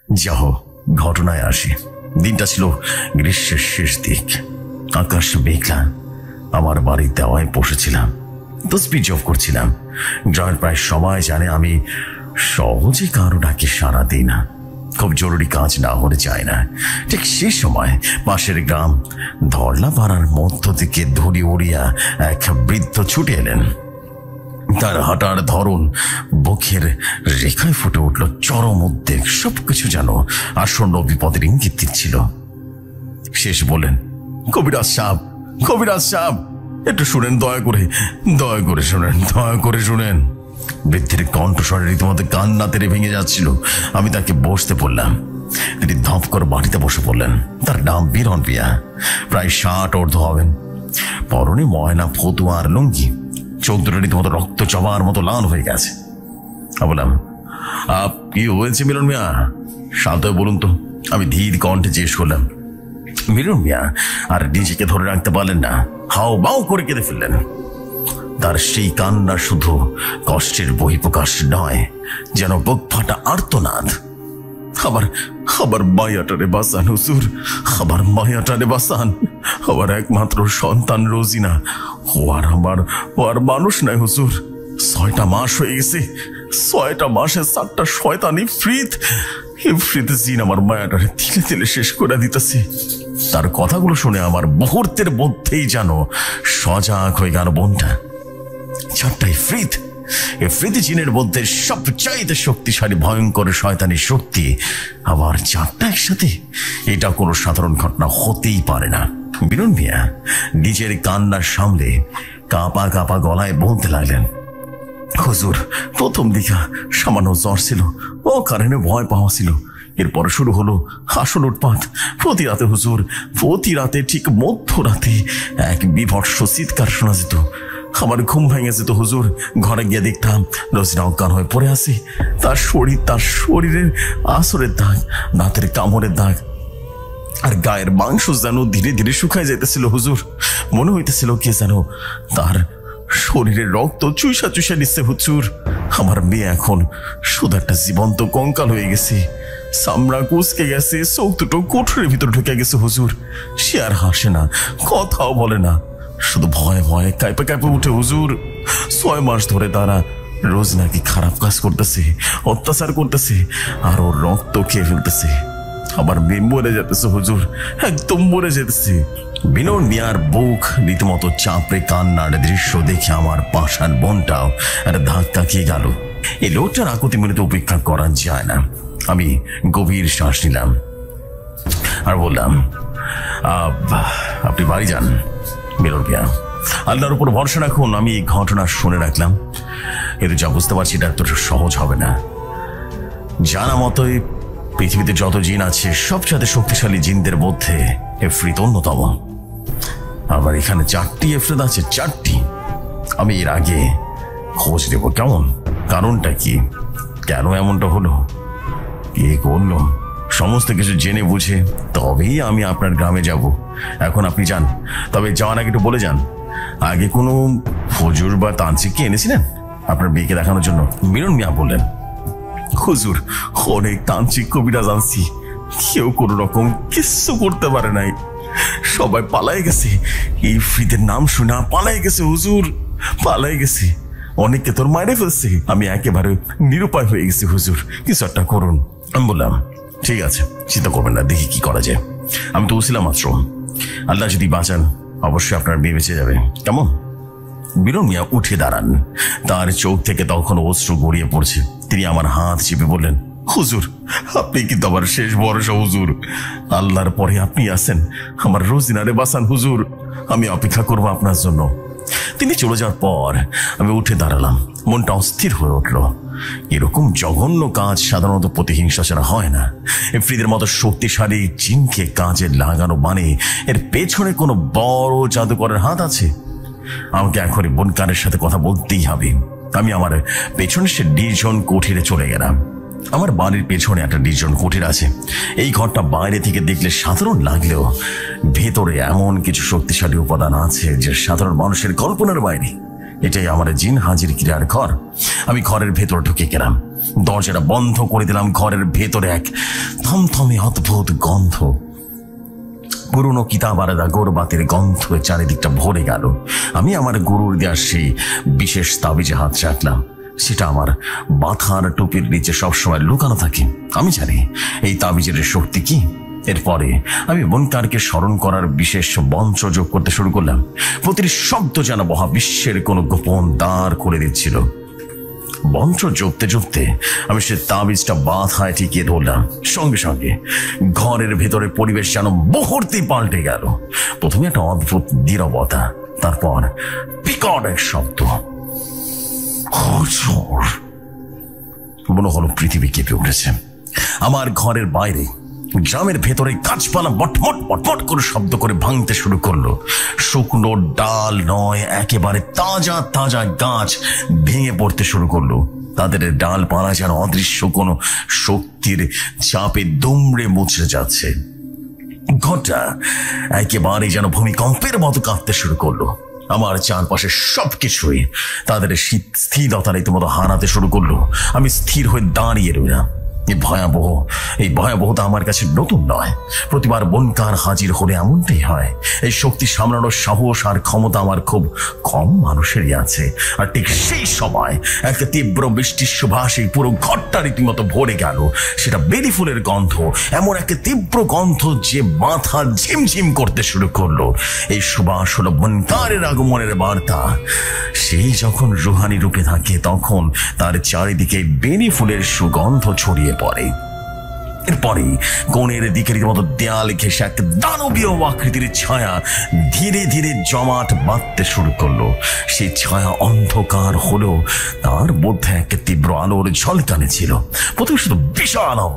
যাহ, ঘটনায় আসি। দিনটা ছিল গ্রীষ্মের শেষ দিক। আকাশ মেঘলা। আমার বাড়ির দেওয়ায় বসেছিলাম, তসবিহ জপ করছিলাম। গ্রামের প্রায় সবাই জানে আমি সহজে কারো ডাকে সাড়া দিই না, খুব জরুরি কাজ না হলে যায় না। ঠিক সেই সময় পাশের গ্রাম ধরলা পাড়ার মধ্য থেকে ধরি উড়িয়া এক বৃদ্ধ ছুটে এলেন। তার হাঁটার ধরন, বুকের রেখায় ফুটে উঠল চরম উদ্বেগ। সবকিছু যেন আসন্ন বিপদের ইঙ্গিত দিচ্ছিল। শেষ বললেন, কবিরাজ সাহেব, কবিরাজ সাহেব, একটু শুনেন, দয়া করে শুনেন, দয়া করে শুনেন। বৃদ্ধের কণ্ঠস্বরে রীতিমতো কান্না তেরে ভেঙে যাচ্ছিল। আমি তাকে বসতে বললাম। তিনি ধপ করে বাড়িতে বসে পড়লেন। তার নাম বিরন পিয়া, প্রায় 60 ঊর্ধ্ব হবেন। পরনে ময়না ফতুয়া আর লুঙ্গি, চোখ দুটো রীতিমতো রক্ত জবার মতো লাল হয়ে গেছে। বললাম, কি হয়েছে মিলন মিয়া? শান্ত হয়ে বলুন তো। আমি ধীর কণ্ঠে জিজ্ঞেস করলাম। মিলন মিয়া আর নিজেকে ধরে রাখতে পারলেন না, হাও বাও করে কেঁদে ফেললেন। তার সেই কান্না শুধু কষ্টের বহিঃপ্রকাশ নয়, যেন বুক ফাটা আর্তনাদ। আবার মায়াটারে বাঁচান হুজুর, আবার মায়াটারে বাঁচান। আমার একমাত্র সন্তান রোজিনা, ও আর মানুষ নাই হুজুর। 6টা মাস হয়ে গেছে। 6টা মাসে 4টা শয়তানি ইফরিত জিন আমার মায়াটারে তিলে তিলে শেষ করে দিতেছে। তার কথাগুলো শুনে আমার মুহূর্তের মধ্যেই যেন সজাগ হয়ে গেল মনটা। 4টা ইফরিতি জিনের মধ্যে সবচাইতে শক্তিশালী ভয়ঙ্কর শয়তানি শক্তি, আবার 4টা একসাথে, এটা কোনো সাধারণ ঘটনা হতেই পারে না। বিরন মিয়া নিজের কান্নার সামলে কাঁপা কাঁপা গলায় বলতে লাগলেন, হুজুর, প্রথম দিকে সামান্য জ্বর ছিল, ও কারণে ভয় পাওয়া ছিল। এরপরে শুরু হলো আসল উৎপাত। প্রতি রাতে হুজুর, প্রতি রাতে ঠিক মধ্যরাতে এক বিভৎস চিৎকার শোনা যেত। আমার ঘুম ভেঙে যেত হুজুর। ঘরে গিয়ে দেখতাম রোজিনা অজ্ঞান হয়ে পড়ে আছে। তার শরীরের আসরের দাগ, দাঁতের কামড়ের দাগ, আর গায়ের মাংস যেন ধীরে ধীরে শুকায় যেতেছিল হুজুর। মনে হইতেছিল কে যেন তার শরীরের রক্ত চুইসা নিচ্ছে হুজুর। আমার মেয়ে এখন শুধু একটা জীবন্ত কঙ্কাল হয়ে গেছে। চামড়া কুচকে গেছে, চোখ দুটো কোঠরের ভিতর ঢুকে গেছে হুজুর। সে আর হাসে না, কথাও বলে না, শুধু ভয়ে ভয়ে কাঁপে উঠে হুজুর। 6 মাস ধরে তারা রোজ নাকি খারাপ কাজ করতেছে, অত্যাচার করতেছে, আর ওর রক্ত খেয়ে ফেলতেছে। আমার মেয়ে মরে যেতেছে হুজুর, একদম মরে যেতেছে। বিনর মিয়ার বুক রীতিমতো চাপড়ে কান্নার দৃশ্য দেখে আমার পাষাণ মনটাও ধাক্কা খেয়ে গেল। এই লোকটার আকুতি মিনিতে উপেক্ষা করা যায় না। আমি গভীর শ্বাস নিলাম আর বললাম, আপনি বাড়ি যান বিনর মিয়া, আল্লাহর উপর ভরসা রাখুন। আমি এই ঘটনা শুনে রাখলাম, কিন্তু যা বুঝতে পারছি এটা এত সহজ হবে না। জানা মতোই পৃথিবীতে যত জিন আছে সবচেয়ে শক্তিশালী জিনদের মধ্যে ইফরিত অন্যতম। আবার এখানে 4টি ইফরিত আছে, 4টি। আমি এর আগে খোঁজ দেব, কেমন, কারণটা কি, কেন এমনটা হলো, কে করলো, সমস্ত কিছু জেনে বুঝে তবেই আমি আপনার গ্রামে যাব। এখন আপনি যান, তবে যাওয়ার আগে একটু বলে যান, আগে কোনো হুজুর বা তান্ত্রিককে এনেছিলেন আপনার মেয়েকে দেখানোর জন্য? মিলন মিয়া বললেন, হুজুর, অনেক তান্ত্রিক কবিরাজ আনছি, কেউ কোনো রকম কিচ্ছু করতে পারে নাই। সবাই পালাই গেছে। এই ইফরিতের নাম শুনে পালাই গেছে হুজুর, পালাই গেছে। অনেককে তোর মাইরে ফেলছে। আমি একেবারে নিরুপায় হয়ে গেছি হুজুর, কিছু একটা করুন। আমি বললাম, ঠিক আছে, চিন্তা করবেন না, দেখি কি করা যায়। আমি তো উছিলাম মাত্র, আল্লাহ যদি বাঁচান অবশ্যই আপনার মেয়ে বেঁচে যাবে, কেমন? বিরন মিয়া উঠে দাঁড়ান। তার চোখ থেকে তখন অশ্রু গড়িয়ে পড়ছে। তিনি আমার হাত চেপে বললেন, হুজুর, আপনি কিন্তু আমার শেষ ভরসা হুজুর। আল্লাহর পরে আপনি আছেন। আমার রোজিনারে বাঁচান হুজুর, আমি অপেক্ষা করবো আপনার জন্য। তিনি চলে যাওয়ার পর আমি উঠে দাঁড়ালাম। মনটা অস্থির হয়ে উঠল। এরকম জঘন্য কাজ সাধারণত প্রতিহিংসা ছাড়া হয় না। ইফরিতের মতো শক্তিশালী জিনকে কাজে লাগানো মানে এর পেছনে কোনো বড় জাদুকরের হাত আছে। আমাকে এখনই বনকারের সাথে কথা বলতেই হবে। আমি আমার পেছনে সে নির্জন কুঠিরে চলে গেলাম। আমার বাড়ির পেছনে একটা নির্জন কুঠির আছে। এই ঘরটা বাইরে থেকে দেখলে সাধারণ লাগলেও ভেতরে এমন কিছু শক্তিশালী উপাদান আছে যে সাধারণ মানুষের কল্পনার বাইরে। এটাই আমার জিন হাজির ক্রিয়ার ঘর। আমি ঘরের ভেতর ঢুকে গেলাম। দরজাটা বন্ধ করে দিলাম। ঘরের ভেতরে এক থমথমে অদ্ভুত গন্ধ, পুরনো কিতাব আর আগরবাতির গন্ধ চারিদিকটা ভরে গেল। আমি আমার গুরুর দেওয়া সেই বিশেষ তাবিজে হাত রাখলাম। সেটা আমার মাথার টুপির নিচে সবসময় লুকানো থাকে। আমি জানি এই তাবিজের শক্তি কি। এরপরে আমি মুনকারকে স্মরণ করার বিশেষ মন্ত্র যোগ করতে শুরু করলাম। প্রতিটি শব্দ যেন মহাবিশ্বের কোনো গোপন দ্বার খুলে দিচ্ছিল। মন্ত্র জপতে জপতে আমি সে তাবিজটা মাথায় টিকিয়ে ধরলাম। সঙ্গে সঙ্গে ঘরের ভেতরে পরিবেশ যেন মুহূর্তেই পাল্টে গেল। প্রথমে একটা অদ্ভুত নীরবতা, তারপর বিকট এক শব্দ। মনে হলো পৃথিবী কেঁপে উঠেছে। আমার ঘরের বাইরে গ্রামের ভেতরে গাছপালা বটমট বটমট করে শব্দ করে ভাঙতে শুরু করলো। শুকনো ডাল নয়, একেবারে তাজা তাজা গাছ ভেঙে পড়তে শুরু করলো। তাদের ডালপালা যেন অদৃশ্য কোনো শক্তির চাপে দুমড়ে মুচড়ে যাচ্ছে। ঘরটা একেবারে যেন ভূমিকম্পের মতো কাঁপতে শুরু করলো। আমার চারপাশে সবকিছুই তাদের স্থিরতা রীতিমতো হারাতে শুরু করলো। আমি স্থির হয়ে দাঁড়িয়ে রইলাম। এই ভয়াবহতা আমার কাছে নতুন নয়। প্রতিবার মুনকার হাজির হলে এমনটাই হয়। এই শক্তি সামলানোর সাহস আর ক্ষমতা আমার খুব কম মানুষেরই আছে। আর ঠিক সেই সময় একটা তীব্র বৃষ্টির সুবাস এই পুরো ঘরটা রীতিমতো ভরে গেল। সেটা বেলি ফুলের গন্ধ, এমন একটা তীব্র গন্ধ যে মাথা ঝিমঝিম করতে শুরু করলো। এই সুবাস হলো মুনকারের আগমনের বার্তা। সেই যখন রুহানি রূপে থাকে তখন তার চারিদিকে বেলি ফুলের সুগন্ধ ছড়িয়ে পড়ে। এরপরে কোণের দিকের মতো দেয়াল ঘেঁষে এক দানবীয় আকৃতির ছায়া ধীরে ধীরে জমাট বাঁধতে শুরু করলো। সেই ছায়া অন্ধকার হলো, তার মধ্যে এক তীব্র আলোর ঝলকানি ছিল। প্রথমে শুধু বিশাল আলো,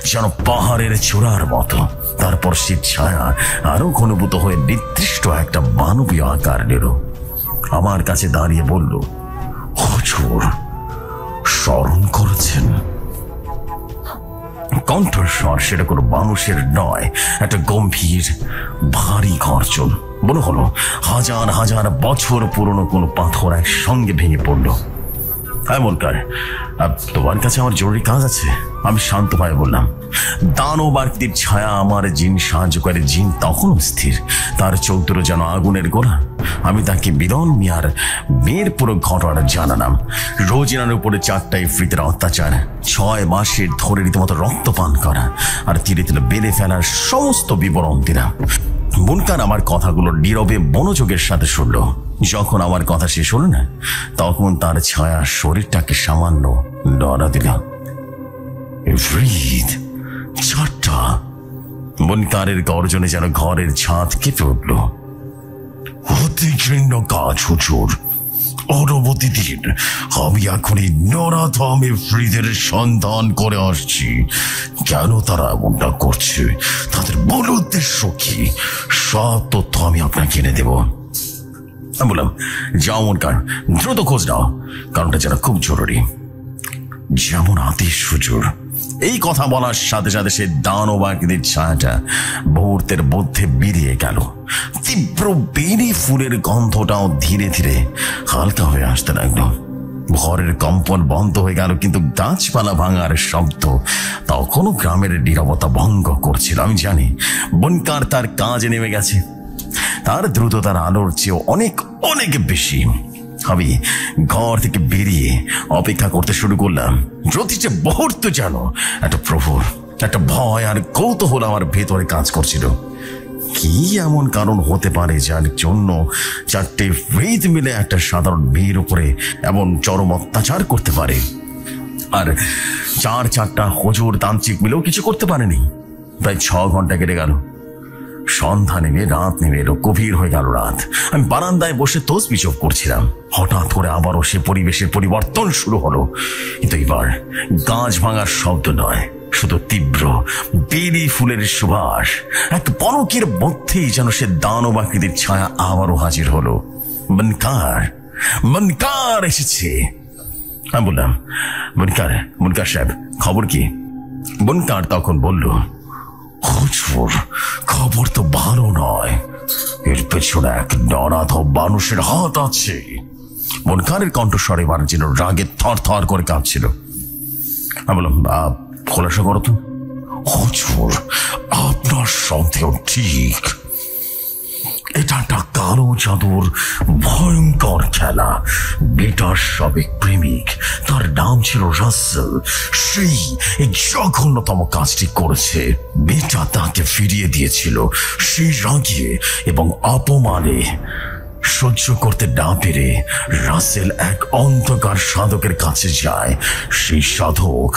যেন পাহাড়ের চূড়ার মতো। তারপর সেই ছায়া আরো ঘনীভূত হয়ে নির্দিষ্ট একটা মানবীয় আকার নিল। আমার কাছে দাঁড়িয়ে বলল, হুজুর স্মরণ করেছেন? কণ্ঠস্বর সেটা কোনো মানুষের নয়, একটা গম্ভীর ভারী গর্জন। মনে হলো হাজার হাজার বছর পুরনো কোনো পাথর একসঙ্গে ভেঙে পড়লো। মুনকার, তোমার কাছে আমার জরুরি কাজ আছে, আমি শান্তভাবে বললাম। দানব আকৃতির ছায়া আমার জিন সাহায্য করে। জিন তখন স্থির, তার চৌদ্র যেন আগুনের গোলা। আমি তাকে বিদন মিয়ার মেয়ের পুরো ঘটনা জানালাম। রোজিনার উপরে 4টা ইফরিতের অত্যাচার, 6 মাসের ধরে রীতিমতো রক্তপান করা আর ধীরে ধীরে বেড়ে ফেলার সমস্ত বিবরণ দিলাম। মুনকার আমার কথাগুলো নীরবে মনোযোগের সাথে শুনল। যখন আমার কথা শেষ হলো না, তখন তার ছায়া শরীরটাকে সামান্য নড়া দিল। ইফরিত 4টা! মুনকারের গর্জনে যেন ঘরের ছাদ কেঁপে উঠল। অতি ঘৃণ্য কাজ হুজুর। অনুমতি দিন, আমি এখনই নরাধম ইফরিতের সন্ধান করে আসছি। কেন তারা এমনটা করছে, তাদের মূল উদ্দেশ্য কি, সব তথ্য আমি আপনাকে এনে দেব। আমি বললাম, যাও মুনকার, দ্রুত খোঁজ নাও, কারণটা যেন খুব জরুরি। যেমন আদেশ হুজুর। এই কথা বলার সাথে সাথে সে দানব আকৃতির ছায়াটা মুহূর্তের মধ্যে বেরিয়ে গেল। তীব্র বেলি ফুলের গন্ধটাও ধীরে ধীরে হালকা হয়ে আসতে লাগলো। ঘরের কম্পন বন্ধ হয়ে গেল, কিন্তু গাছপালা ভাঙার শব্দ তখনও গ্রামের নীরবতা ভঙ্গ করছিল। আমি জানি মুনকার তার কাজে নেমে গেছে। তার দ্রুততার আলোর চেয়েও অনেক অনেক বেশি। আমি ঘর থেকে বেরিয়ে অপেক্ষা করতে শুরু করলাম। প্রতিটা মুহূর্ত যেন একটা প্রহর, একটা ভয় আর কৌতূহল আমার ভেতরে কাজ করছিল। কি এমন কারণ হতে পারে যার জন্য 4টে ইফরিত মিলে একটা সাধারণ মেয়ের উপরে এমন চরম অত্যাচার করতে পারে, আর 4টা হুজুর তান্ত্রিক মিলেও কিছু করতে পারেনি? প্রায় 6 ঘন্টা কেটে গেল। সন্ধ্যা নেমে রাত নেমে এলো, গভীর হয়ে গেল রাত। আমি বারান্দায় বসে তসবিহ জপ করছিলাম। হঠাৎ করে আবারও সে পরিবেশের পরিবর্তন শুরু হলো, কিন্তু এবার গাছ ভাঙার শব্দ নয়, শুধু তীব্র বেলি ফুলের সুবাস। এক পলকের মধ্যেই যেন সে দানব আকৃতির ছায়া আবারও হাজির হলো। মুনকার এসেছে। আমি বললাম, মুনকার সাহেব, খবর কি? মুনকার তখন বলল, হুজুর খবর তো ভালো নয়, এর পেছনে এক নরাধম মানুষের হাত আছে। মুনকারের কণ্ঠস্বর এবার যেন রাগে থর থর করে কাঁপছিল। আমি বললাম, খোলাসা করো তো। হুজুর, আপনার সন্দেহ ঠিক। এটা একটা কালো জাদুর ভয়ঙ্কর খেলা। বেটার সাবেক প্রেমিক, তার নাম ছিল রাসেল, সেই এই জঘন্যতম কাজটি করেছে। বেটা তাকে ফিরিয়ে দিয়েছিল। সেই রাগে এবং অপমানে সহ্য করতে না পেরে রাসেল এক অন্ধকার সাধকের কাছে যায়। সেই সাধক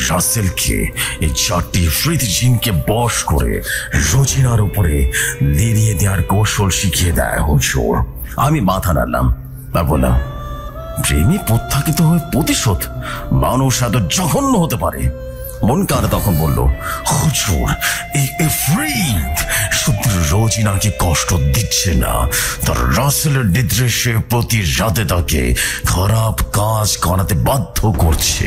রাসেলকে এই 4টি ফ্রিদ জিনকে বশ করে রোজিনার উপরে লেলিয়ে দেওয়ার কৌশল শিখিয়ে দেয় হুজুর। আমি মাথা নাড়লাম আর বললাম, প্রেমী প্রত্যাখ্যাত হয়ে প্রতিশোধ? মানুষ এত জঘন্য হতে পারে? মুনকার তখন বলল, হুজুর, এই ফ্রিদ শুধু রোজিনাকে কষ্ট দিচ্ছে না, তার রাসেলের নির্দেশে প্রতি রাতে তাকে খারাপ কাজ করাতে বাধ্য করছে,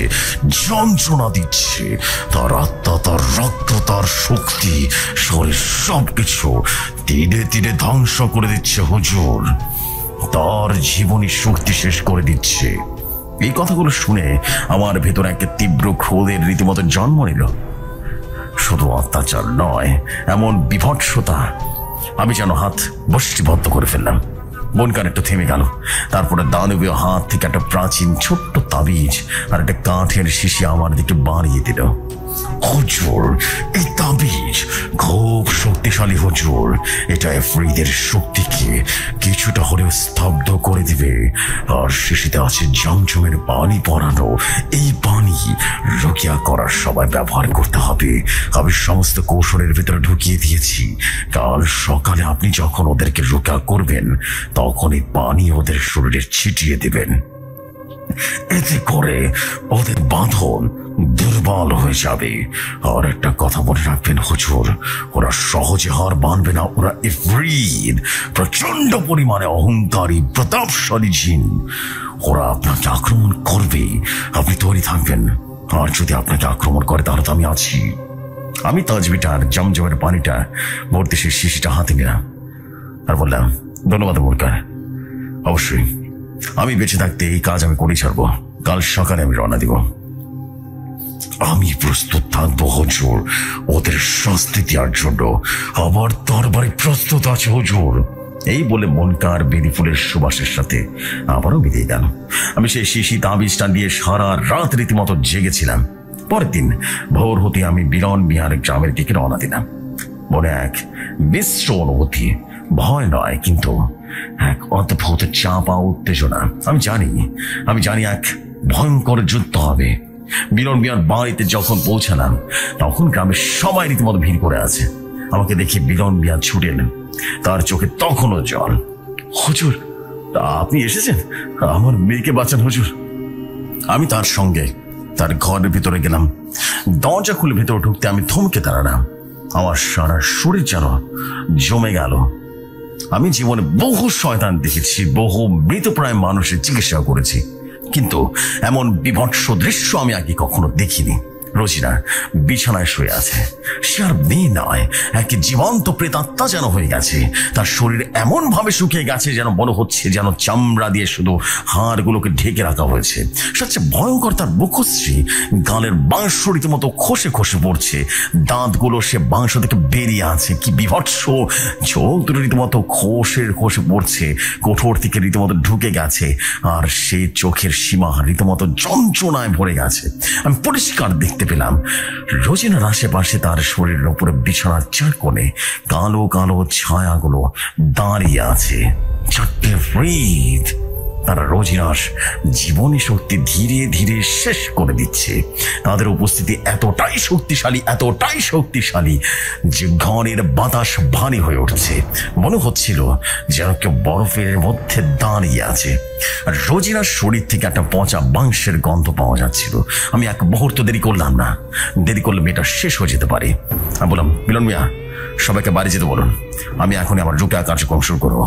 যন্ত্রণা দিচ্ছে। তার আত্মা, তার রক্ত, তার শক্তি, শরীর সবকিছু ধীরে ধীরে ধ্বংস করে দিচ্ছে হুজুর। তার জীবনী শক্তি শেষ করে দিচ্ছে। এই কথাগুলো শুনে আমার ভেতর একটা তীব্র ক্রোধের রীতিমতো জন্ম নিল। শুধু অত্যাচার নয়, এমন বিভৎসতা। আমি যেন হাত বষ্টিবদ্ধ করে ফেললাম। বনকার একটু থেমে গেল। তারপরে দানবীয় হাত থেকে একটা প্রাচীন ছোট্ট তাবিজ আর একটা কাঠের শিশি আমার দিকে বাড়িয়ে দিল। হুজুর, এই তাবিজ খুব শক্তিশালী হুজুর। এটা ফ্রিদের শক্তিকে কিছুটা হলেও স্তব্ধ করে দিবে। আর শিশিতে আছে জমজমের পানি পরানো। এই পানি রুকিয়া করার সময় ব্যবহার করতে হবে। আমি সমস্ত কৌশলের ভিতরে ঢুকিয়ে দিয়েছি। কাল সকালে আপনি যখন ওদেরকে রুকিয়া করবেন, তখন এই পানি ওদের শরীরে ছিটিয়ে দিবেন। এতে করে ওদের বাঁধন দুর্বল হয়ে যাবে। আর একটা কথা মনে রাখবেন হুজুর, ওরা সহজে হার মানবে না। ওরা ইফরিত, প্রচন্ড পরিমাণে অহংকারী, প্রতাপশালী জিন। ওরা আপনাকে আক্রমণ করবে, আপনি তৈরি থাকবেন। আর যদি আপনাকে আক্রমণ করে তাহলে তো আমি আছি। আমি তাজবিটা আর জমজমের পানিটা ভর্তি সেই শিশিটা হাতে নিলাম আর বললাম, ধন্যবাদ মুরকার, অবশ্যই আমি বেঁচে থাকতে এই কাজ আমি করেই ছাড়বো। কাল সকালে আমি রওনা দিব। আমি প্রস্তুত থাকবো হুজুর ওদের শাস্তি দেওয়ার জন্য। আমার দরবারে প্রস্তুত আছে হুজুর। এই বলে মুনকার বেলি ফুলের সুবাসের সাথে আবারও বিদায় গেল। আমি সেই শিশি তাবিজটা দিয়ে সারা রাত রীতিমতো জেগেছিলাম। পরের দিন ভোর হতে আমি বিরন বিহার গ্রামের দিকে রওনা দিলাম। মনে এক মিশ্র অনুভূতি, ভয় নয় কিন্তু এক অদ্ভুত চাপা উত্তেজনা। আমি জানি এক ভয়ঙ্কর যুদ্ধ হবে। বিরন মিয়ার বাড়িতে যখন পৌঁছালাম, তখন গ্রামের সবাই রীতিমতো ভিড় করে আছে। আমাকে দেখে বিরন মিয়া ছুটে এলেন। তার চোখে তখনও জল। হুজুর, আপনি এসেছেন? আমার মেয়েকে বাঁচান হুজুর। আমি তার সঙ্গে তার ঘরের ভিতরে গেলাম। দরজা খুলে ভেতরে ঢুকতে আমি থমকে দাঁড়ালাম। আমার সারা শরীর যেন জমে গেল। আমি জীবনে বহু শয়তান দেখেছি, বহু মৃতপ্রায় মানুষের চিকিৎসা করেছি, কিন্তু এমন বিভৎস দৃশ্য আমি আগে কখনো দেখিনি। রোজিনা বিছানায় শুয়ে আছে। সে আর মেয়ে নয়, এক জীবন্ত প্রেতাত্মা যেন হয়ে গেছে। তার শরীর এমন ভাবে শুকিয়ে গেছে যেন মনে হচ্ছে যেন চামড়া দিয়ে শুধু হাড়গুলোকে ঢেকে রাখা হয়েছে। সবচেয়ে ভয়ঙ্কর তার মুখশ্রী, গালের মাংস রীতিমতো খসে খসে পড়ছে। দাঁতগুলো সে মাংস থেকে বেরিয়ে আছে। কি বিভৎস! চোখ দুটো রীতিমতো খসে খসে পড়ছে, কোঠর থেকে রীতিমতো ঢুকে গেছে। আর সেই চোখের সীমা রীতিমতো যন্ত্রণায় ভরে গেছে। আমি পরিষ্কার দেখতে পেলাম রোজিনার আশেপাশে তার শরীরের উপরে বিছানার চার কোণে কালো কালো ছায়াগুলো দাঁড়িয়ে আছে। 4টে ফ্রিদ। তারা রোজিনার জীবনী শক্তি ধীরে ধীরে শেষ করে দিচ্ছে। তাদের উপস্থিতি এতটাই শক্তিশালী যে ঘরের বাতাস ভারী হয়ে উঠছে। মনে হচ্ছিল যেন কেউ বরফের মধ্যে দাঁড়িয়ে আছে। আর রোজিনার শরীর থেকে একটা পচা মাংসের গন্ধ পাওয়া যাচ্ছিল। আমি এক মুহূর্ত দেরি করলাম না। দেরি করলে মেয়েটা শেষ হয়ে যেতে পারে। আমি বললাম, মিলন মিয়া, সবাইকে বাড়ি যেতে বলুন। আমি এখনই আমার রুকিয়া কার্যক্রম শুরু করবো।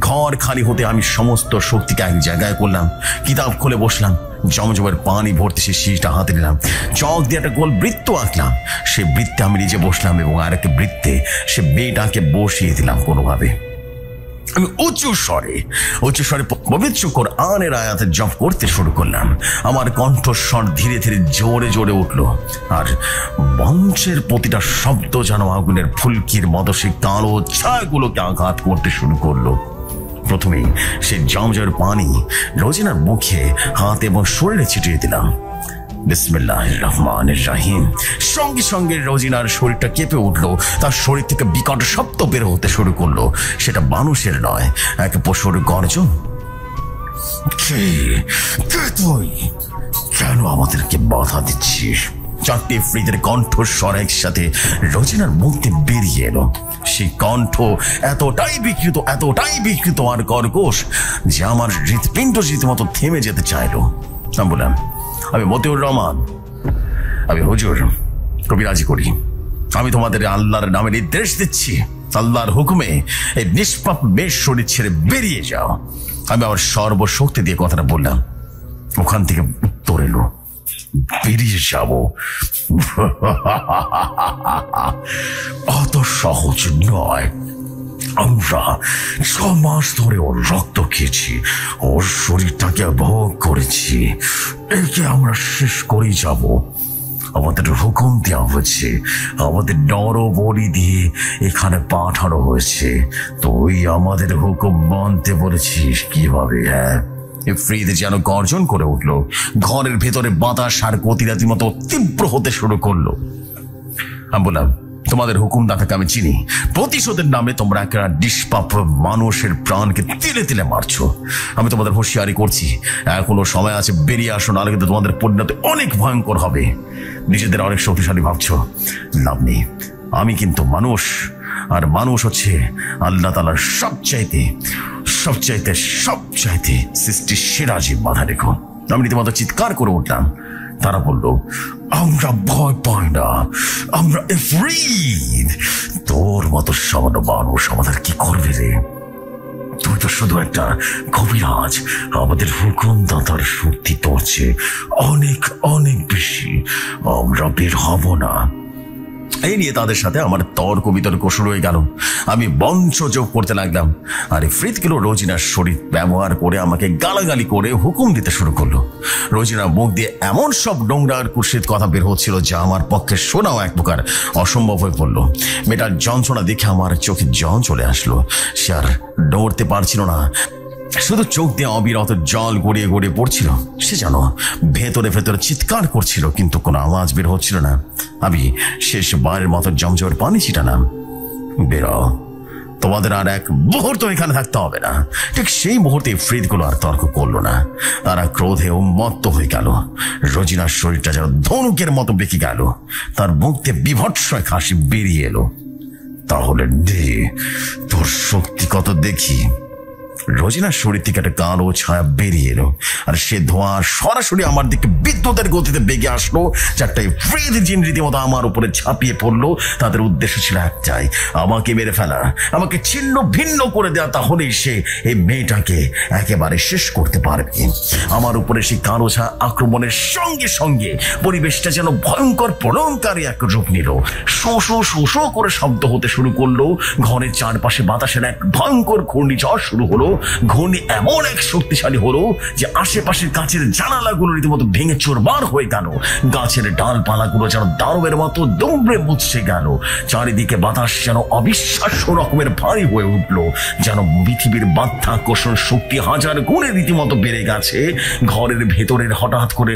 ঘর খালি হতে আমি সমস্ত শক্তিকে এক জায়গায় করলাম। কিতাব খুলে বসলাম। জমজমের পানি ভর্তি সে শীষটা হাতে নিলাম। চক দিয়ে একটা গোল বৃত্ত আঁকলাম। সে বৃত্তে আমি নিজে বসলাম এবং আর একটা বৃত্তে সে মেয়েটাকে বসিয়ে দিলাম কোনোভাবে। আমি উঁচু স্বরে পবিত্র কোরআনের আয়াতে জপ করতে শুরু করলাম। আমার কণ্ঠস্বর ধীরে ধীরে জোরে জোরে উঠল, আর মঞ্চের প্রতিটা শব্দ যেন আগুনের ফুলকির মতো সেই কালো ছায়াগুলোকে আঘাত করতে শুরু করলো। প্রথমেই সেই জমজমের পানি রোজিনার মুখে, হাত এবং শরীরে ছিটিয়ে দিলাম। বিসমিল্লাহির রহমানির রহিম। সঙ্গে সঙ্গে রোজিনার শরীরটা কেঁপে উঠলো। তার শরীর থেকে বিকট শব্দ বের হতে শুরু করলো। সেটা মানুষের নয়, এক পশুর গর্জন। কে তুই? কেন আমাদেরকে বাধা দিচ্ছিস? চারটে ইফরিতের কণ্ঠস্বর একসাথে রোজিনার মুখ দিয়ে বেরিয়ে এলো। সেই কণ্ঠ এতটাই বিকৃত আর কর্কশ যে আমার হৃৎপিণ্ড রীতিমতো থেমে যেতে চাইলো। আমি বললাম, আমি মতিউর রহমান, আমি হুজুর কবিরাজি করি। আমি তোমাদের আল্লাহর নামে নির্দেশ দিচ্ছি, আল্লাহর হুকুমে এই নিষ্পাপ মেয়ের শরীর ছেড়ে বেরিয়ে যাও। আমি আমার সর্বশক্তি দিয়ে কথাটা বললাম। ওখান থেকে উত্তর এলো, বেরিয়ে যাব? অত সহজ নয়। আমরা 6 মাস ধরে ওর রক্ত খেয়েছি, ওর শরীরটাকে ভোগ করেছি। একে আমরা শেষ করেই যাব। আমাদের হুকুম দেওয়া হয়েছে, আমাদের নরবলি দিয়ে এখানে পাঠানো হয়েছে। তুই আমাদের হুকুম মানতে বলেছিস কিভাবে? হ্যাঁ, ইফরিত যেন গর্জন করে উঠলো। ঘরের ভেতরে বাতাস আর গতিরাতির মতো তীব্র হতে শুরু করলো। আমি বললাম, তোমাদের হুকুমদাতাকে আমি চিনি। প্রতিশোধের নামে তোমরা একটা নিষ্পাপ মানুষের প্রাণকে তিলে তিলে মারছো। আমি তোমাদের হুঁশিয়ারি করছি, এখনো সময় আছে, বেরিয়ে আসো, নাহলে কিন্তু তোমাদের পরিণতি অনেক ভয়ঙ্কর হবে। নিজেদের অনেক শক্তিশালী ভাবছো, লাভ নেই। আমি কিন্তু মানুষ, আর মানুষ হচ্ছে আল্লাহ তাআলার সবচাইতে সৃষ্টির সেরা জীব। মাথা রেখো। আমি রীতিমতো চিৎকার করে উঠলাম। তারা বলল, আমরা ভয় পাই না, আমরা ইফরিত। তোর মতো সামান্য মানুষ আমাদের কি করবে রে? তুই তো শুধু একটা কবিরাজ। আমাদের হুকুমদাতার শক্তি তোর চেয়ে অনেক অনেক বেশি। আমরা বের হব না। এই নিয়ে তাদের সাথে আমার তর্ক বিতর্ক শুরু হয়ে গেল। আমি বঞ্চযোগ করতে লাগলাম, আর ইফরিতগুলো রোজিনার শরীর ব্যবহার করে আমাকে গালাগালি করে হুকুম দিতে শুরু করলো। রোজিনার মুখ দিয়ে এমন সব নোংরা আর কুৎসিত কথা বের হচ্ছিল যা আমার পক্ষে শোনাও এক প্রকার অসম্ভব হয়ে পড়লো। মেয়েটার যন্ত্রণা দেখে আমার চোখে জল চলে আসলো। সে আর নড়তে পারছিল না, শুধু চোখ দিয়ে অবিরত জল গড়িয়ে গড়িয়ে পড়ছিল। সে যেন ভেতরে ভেতরে চিৎকার করছিল, কিন্তু কোনো আওয়াজ বের হচ্ছিল না। আমি শেষবারের মতো জমজমের পানি ছিটালাম। বেরো, তোমাদের আর এক মুহূর্ত এখানে থাকতে হবে না। ঠিক সেই মুহূর্তে ইফরিতগুলো আর তর্ক করলো না। তারা ক্রোধে উন্মত্ত হয়ে গেল। রোজিনার শরীরটা যেন ধনুকের মতো বেঁকে গেল। তার মুখ দিয়ে বিভৎস এক হাসি বেরিয়ে এলো। তাহলে দে, তোর শক্তি কত দেখি। রোজিনার শরীর থেকে একটা কালো ছায়া বেরিয়ে এলো, আর সে ধোঁয়া সরাসরি আমার দিকে বিদ্যুতের গতিতে বেগে আসলো। চারটায় ইফরিত জিন রীতিমতো আমার উপরে ঝাঁপিয়ে পড়লো। তাদের উদ্দেশ্য ছিল একটাই, আমাকে মেরে ফেলা, আমাকে ছিন্ন ভিন্ন করে দেওয়া। তাহলেই সে এই মেয়েটাকে একেবারে শেষ করতে পারবে। আমার উপরে সেই কালো ছায়া আক্রমণের সঙ্গে সঙ্গে পরিবেশটা যেন ভয়ঙ্কর প্রলয়ঙ্কারী এক রূপ নিল। শো শো শো শো করে শব্দ হতে শুরু করলো। ঘরের চারপাশে বাতাসের এক ভয়ঙ্কর ঘূর্ণিঝড় শুরু হলো। ঘূর্ণি এমন এক শক্তিশালী হলো যে আশেপাশের কাছের জানালাগুলো রীতিমতো ভেঙে চুরমার হয়ে গেল। গাছের ডালপালাগুলো যেন দারুণের মতো দুমড়ে মুচড়ে গেল। চারিদিকে বাতাস যেন অবিশ্বাস্য রকমের ভারী হয়ে উঠলো, যেন পৃথিবীর মাধ্যাকর্ষণ শক্তি হাজার গুণে রীতিমতো বেড়ে গেছে। ঘরের ভেতরের হঠাৎ করে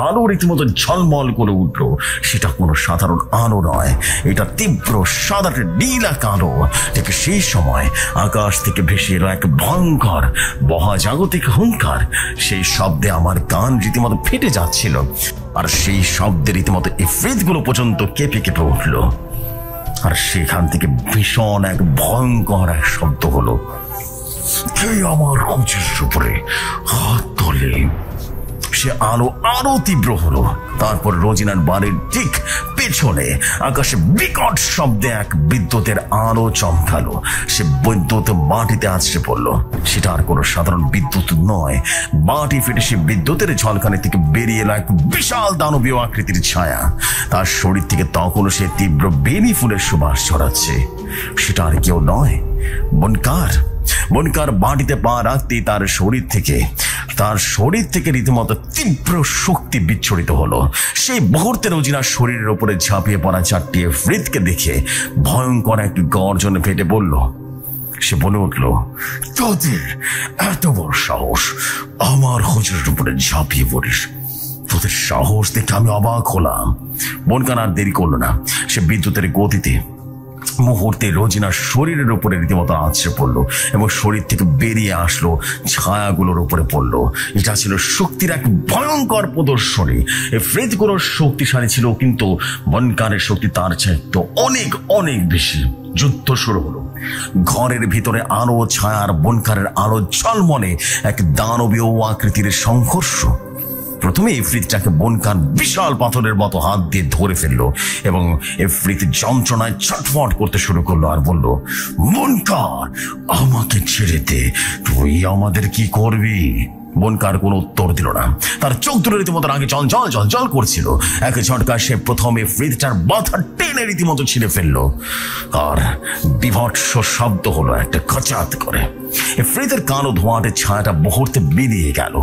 আলো রীতিমতো ঝলমল করে উঠলো। সেটা কোনো সাধারণ আলো নয়, এটা তীব্র সাদাটে নীলা কালো। ঠিক সেই সময় আকাশ থেকে ভেসে এলো এক ভয়ঙ্কর মহাজাগতিক হুঙ্কার। সেই শব্দে আমার কান রীতিমতো ফেটে যাচ্ছিল, আর সেই শব্দে রীতিমতো ইফরিতগুলো পর্যন্ত কেঁপে কেঁপে উঠল। আর সেখান থেকে ভীষণ এক ভয়ঙ্কর এক শব্দ হলো, কে আমার কুচির উপরে হাত তোলে। সে আলো আরো তীব্র হলো। তারপর রোজিনার বাড়ির ঠিক পেছনে আকাশে বিকট শব্দে এক বিদ্যুতের আলো চমকালো। সে বিদ্যুৎ মাটিতে আছড়ে পড়লো। সেটা আর কোনো সাধারণ বিদ্যুৎ নয়। মাটি ফেটে সে বিদ্যুতের ঝলকানি থেকে বেরিয়ে এলো এক বিশাল দানবীয় আকৃতির ছায়া। তার শরীর থেকে তখনও সে তীব্র বেনি ফুলের সুবাস ছড়াচ্ছে। সেটা আর কেউ নয়, বনকার মাটিতে পা রাখতেই তার শরীর থেকে রীতিমতো তীব্র শক্তি বিচ্ছুরিত হলো। সেই মুহূর্তে রোজিনার শরীরের উপরে ঝাঁপিয়ে পড়া চারটি ইফরিতকে দেখে ভয়ঙ্কর এক গর্জন ফেটে বলল। সে বলে উঠল, তোদের এত বড় সাহস আমার হুজুরের উপরে ঝাঁপিয়ে পড়িস? তোদের সাহস দেখে আমি অবাক হলাম। বনকার আর দেরি করলো না, সে বিদ্যুতের গতিতে মুহূর্তে রোজিনার শরীরের উপরে রীতিমতো আছড়ে পড়লো এবং শরীর থেকে বেরিয়ে আসলো, ছায়াগুলোর উপরে পড়লো। এটা ছিল শক্তির এক ভয়ঙ্কর প্রদর্শনী। ইফরিতগুলো শক্তিশালী ছিল, কিন্তু বনকারের শক্তি তার চাইতে অনেক অনেক বেশি। যুদ্ধ শুরু হলো। ঘরের ভিতরে আলো ছায়ার বনকারের আলো ঝলমলে এক দানবীয় আকৃতির সংঘর্ষ। প্রথমে ইফরিতটাকে বনকার বিশাল পাথরের মতো হাত দিয়ে ধরে ফেললো এবং ইফরিত যন্ত্রণায় ছটফট করতে শুরু করলো আর বলল, বনকার, আমাকে ছেড়ে দে, তুই আমাদের কি করবি? বনকার কোনো উত্তর দিল না। তার চোখ দুটো রীতিমতো আগে জল জল জল জল করছিল। এক ঝটকায় সে প্রথমে ইফরিতটার মাথা টেনে রীতিমতো ছিঁড়ে ফেললো আর বিভৎস শব্দ হলো একটা খচাত করে। ইফরিতের কালো ধোঁয়াটে ছায়াটা মুহূর্তে বেরিয়ে গেল।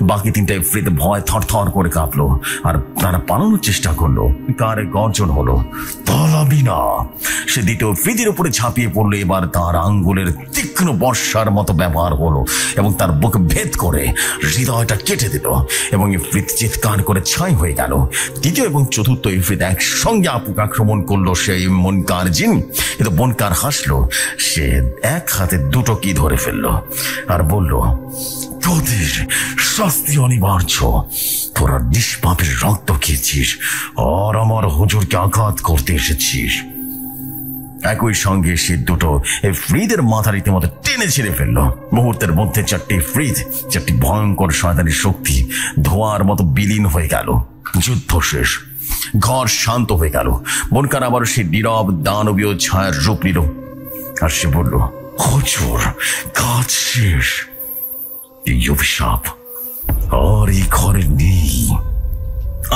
বাকি তিনটা ইফরিত ভয় থরথর করে কাঁপলো আর তারা পালানোর চেষ্টা করলো। কারে গর্জন হলো, পালাবি না! সে দ্বিতীয় ইফরিতের উপরে ঝাঁপিয়ে পড়লো। এবার তার আঙ্গুলের তীক্ষ্ণ বর্ষার মতো ব্যবহার হলো এবং তার বুক ভেদ করে হৃদয়টা কেটে দিল এবং ইফরিত চিৎকার করে ছাই হয়ে গেল। তৃতীয় এবং চতুর্থ ইফরিত একসঙ্গে আপুক আক্রমণ করলো সেই বনকার জিন। কিন্তু বনকার হাসলো। সে এক হাতে দুটো কি ধরে ফেললো আর বলল, তোদের শাস্তি অনিবার্য। তোরা নিষ্পাপের রক্ত খেয়েছিস আর আমার হুজুরকে আঘাত করতে এসেছিস। একই সঙ্গে সে দুটো ইফরিতের মাথা রীতিমতো টেনে ছিঁড়ে ফেললো। মুহূর্তের মধ্যে চারটি ভয়ঙ্কর শয়তানি শক্তি ধোঁয়ার মতো বিলীন হয়ে গেল। যুদ্ধ শেষ। ঘর শান্ত হয়ে গেল। বনকার আবার সে নীরব দানবীয় ছায়ার রূপ নিল আর সে বলল, হুজুর, কাজ শেষ। এই অভিশাপ আর এই ঘরে নেই।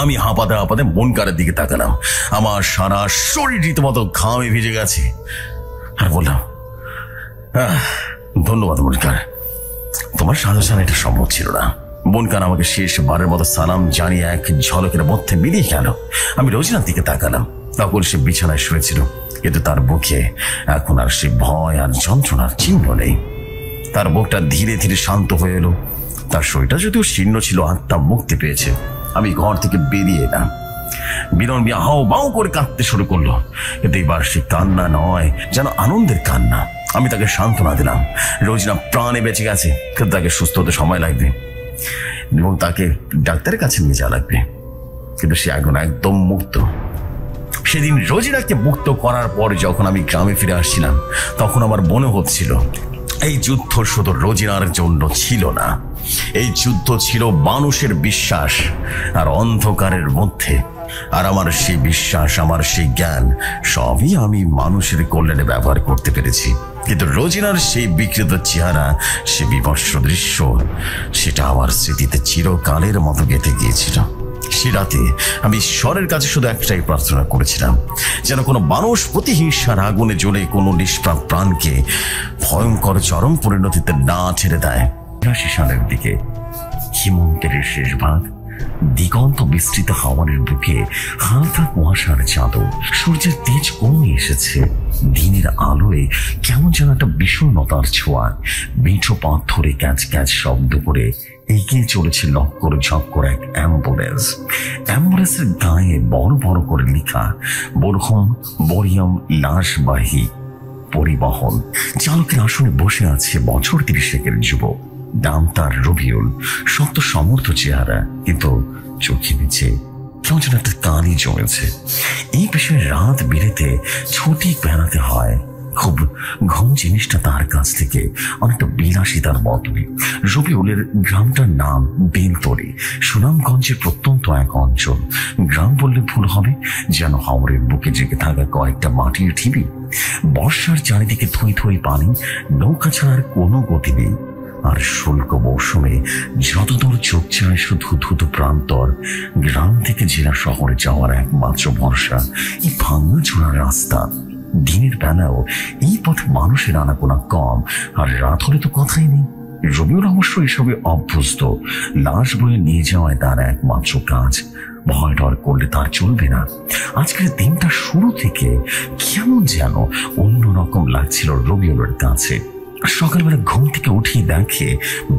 আমি হাঁপাতে হাঁপাতে বনকারের দিকে তাকালাম। আমার সারা শরীর রীতিমতো ঘামে ভিজে গেছে আর বললাম, ধন্যবাদ বনকার, তোমার সাজেশন এটা সম্ভব ছিল না। বনকার আমাকে শেষবারের মতো সালাম জানিয়ে এক ঝলকের মধ্যে মিলিয়ে গেল। আমি রোজিনার দিকে তাকালাম। তখন সে বিছানায় শুয়েছিল, কিন্তু তার বুকে এখন আর সে ভয় আর যন্ত্রণার চিহ্ন নেই। তার বুকটা ধীরে ধীরে শান্ত হয়ে এলো। তার শরীরটা যদিও শীর্ণ ছিল, আত্মা মুক্তি পেয়েছে। আমি ঘর থেকে বেরিয়ে এলাম। বিনন মিয়া হাও বাউ করে কাঁদতে শুরু করলো, কিন্তু এবার সে কান্না নয়, যেন আনন্দের কান্না। আমি তাকে সান্ত্বনা দিলাম। রোজিনা প্রাণে বেঁচে গেছে, কিন্তু তাকে সুস্থ হতে সময় লাগবে এবং তাকে ডাক্তারের কাছে নিয়ে যাওয়া লাগবে। কিন্তু সে এখন একদম মুক্ত। সেদিন রোজিনাকে মুক্ত করার পর যখন আমি গ্রামে ফিরে আসছিলাম, তখন আমার মনে হচ্ছিল এই যুদ্ধ শুধু রোজিনার জন্য ছিল না। এই যুদ্ধ ছিল মানুষের বিশ্বাস আর অন্ধকারের মধ্যে। আর আমার সেই বিশ্বাস, আমার সেই জ্ঞান সবই আমি মানুষের কল্যাণে ব্যবহার করতে পেরেছি। কিন্তু রোজিনার সেই বিকৃত চেহারা, সে বিভৎস দৃশ্য, সেটা আমার স্মৃতিতে চিরকালের মতো গেঁথে গিয়েছিল। সে রাতে আমি ঈশ্বরের কাছে শুধু একটাই প্রার্থনা করেছিলাম, যেন কোনো মানুষ প্রতিহিংসার আগুনে জ্বলে কোনো নিষ্প্রাণ প্রাণকে ভয়ঙ্কর চরম পরিণতিতে না ছেড়ে দেয়। ৮৮ সালের দিকে হিমন্তের শেষ ভাগ, দিগন্ত বিস্তৃত হাওয়ারের বুকে হালকা কুয়াশার চাদর। সূর্যের তেজ কমে এসেছে। দিনের আলোয় কেমন যেন একটা বিষণ্ণতার ছোঁয়া। মিঠো পাথরে ক্যাচ ক্যাচ শব্দ করে এগিয়ে চলেছে লক্কর ঝক্কর এক অ্যাম্বুলেন্স। অ্যাম্বুলেন্সের গায়ে বড় বড় করে লেখা, বরহম বরিয়ম লাশবাহী পরিবহন। চালকের আসনে বসে আছে বছর ৩০-এর যুবক। নাম তার রবিউল। শক্ত সমর্থ চেহারা, কিন্তু চোখে নিচে কেমন যেন একটা কালি জমেছে। এই বিষয়ে রাত বিরেতে ছুটি বেড়াতে হয়। খুব ঘুম জিনিসটা তার কাছ থেকে অনেকটা বিলাসিতার বদলে। রবিউলের গ্রামটার নাম বেলতরি, সুনামগঞ্জের প্রত্যন্ত এক অঞ্চল। গ্রাম বললে ভুল হবে, যেন হাওরের বুকে জেগে থাকা কয়েকটা মাটির ঢিবি। বর্ষার চারিদিকে থই থই পানি, নৌকা ছাড়ার কোনো গতি নেই। আর শুল্ক মৌসুমে যতদূর চোখ চায় শুধু ধুধু প্রান্তর। গ্রাম থেকে জেলা শহরে যাওয়ার একমাত্র ভরসা এই ভাঙা চোরা রাস্তা। দিনের বেলাও এই পথে মানুষের আনাগোনা কম, আর রাত হলে তো কথাই নেই। রবিউল অবশ্য এসবে অভ্যস্ত। লাশ বয়ে নিয়ে যাওয়ায় তার একমাত্র কাজ। ভয় ডর করলে তার চলবে না। আজকের দিনটা শুরু থেকে কেমন যেন অন্যরকম লাগছিল রবিউলের কাছে। সকালবেলা ঘুম থেকে উঠিয়ে দেখে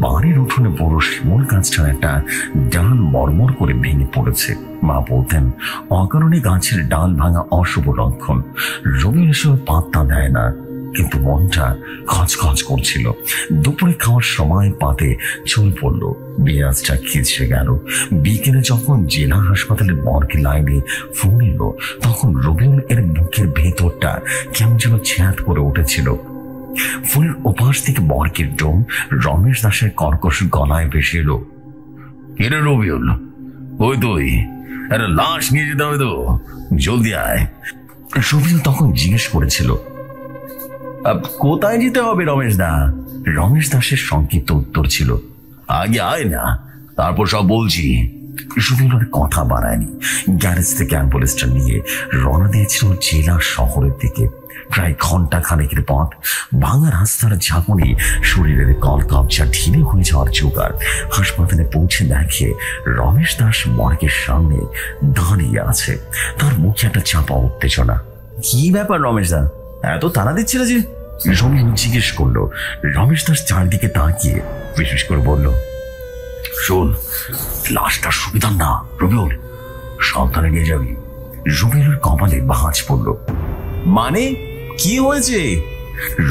বাড়ির উঠোনে বড় শিমুল গাছটার একটা ডাল মরমর করে ভেঙে পড়েছে। মা বলতেন অকারণে গাছের ডাল ভাঙা অশুভ লক্ষণ। রবিউল এসব পাত্তা দেয় না, কিন্তু মনটা খচখচ করছিল। দুপুরে খাওয়ার সময় পাতে চুল পড়ল, বিরাজটা খিচড়ে গেল। বিকেলে যখন জেলা হাসপাতালের মর্গে লাইনে ফোন এলো, তখন রবিউল এর বুকের ভেতরটা কেমন যেন ছ্যাঁত করে উঠেছিল। ফোনের ওপাশ থেকে মর্গের ডোম রমেশ দাসের কর্কশ গলায় ভেসে এলো, এরে রবিউল, ওই তুই একটা লাশ নিয়ে যেতে হবে তো, জলদি আয়। রবিউল তখন জিজ্ঞেস করেছিল, কোথায় যেতে হবে রমেশ দা? রমেশ দাসের সংক্ষিপ্ত উত্তর ছিল, আগে আয় না, তারপর সব বলছি। রবিউল কথা বাড়ায়নি। গ্যারেজ থেকে অ্যাম্বুলেন্সটা নিয়ে রওনা দিয়েছিল জেলা শহরের দিকে। প্রায় ঘন্টা খানেকের পথ। ভাঙা রাস্তার ঝাঁকুনি, শরীরের কলকবজা ঢিলে হয়ে যাওয়ার জোগাড়। হাসপাতালে পৌঁছে দেখে রমেশ দাস মর্গের সামনে দাঁড়িয়ে আছে। তার মুখে একটা চাপা উত্তেজনা। কি ব্যাপার রমেশ দা, এত তাড়া দিচ্ছিল যে? রবিউল জিজ্ঞেস করলো। রমেশ দাস চারদিকে তাকিয়ে বিশেষ করে বলল, শোন, লাশটা সুবিধার না রবিউল, সাবধানে নিয়ে যাবি। রবিউলের কপালে ভাঁজ পড়ল। মানে কি হয়েছে?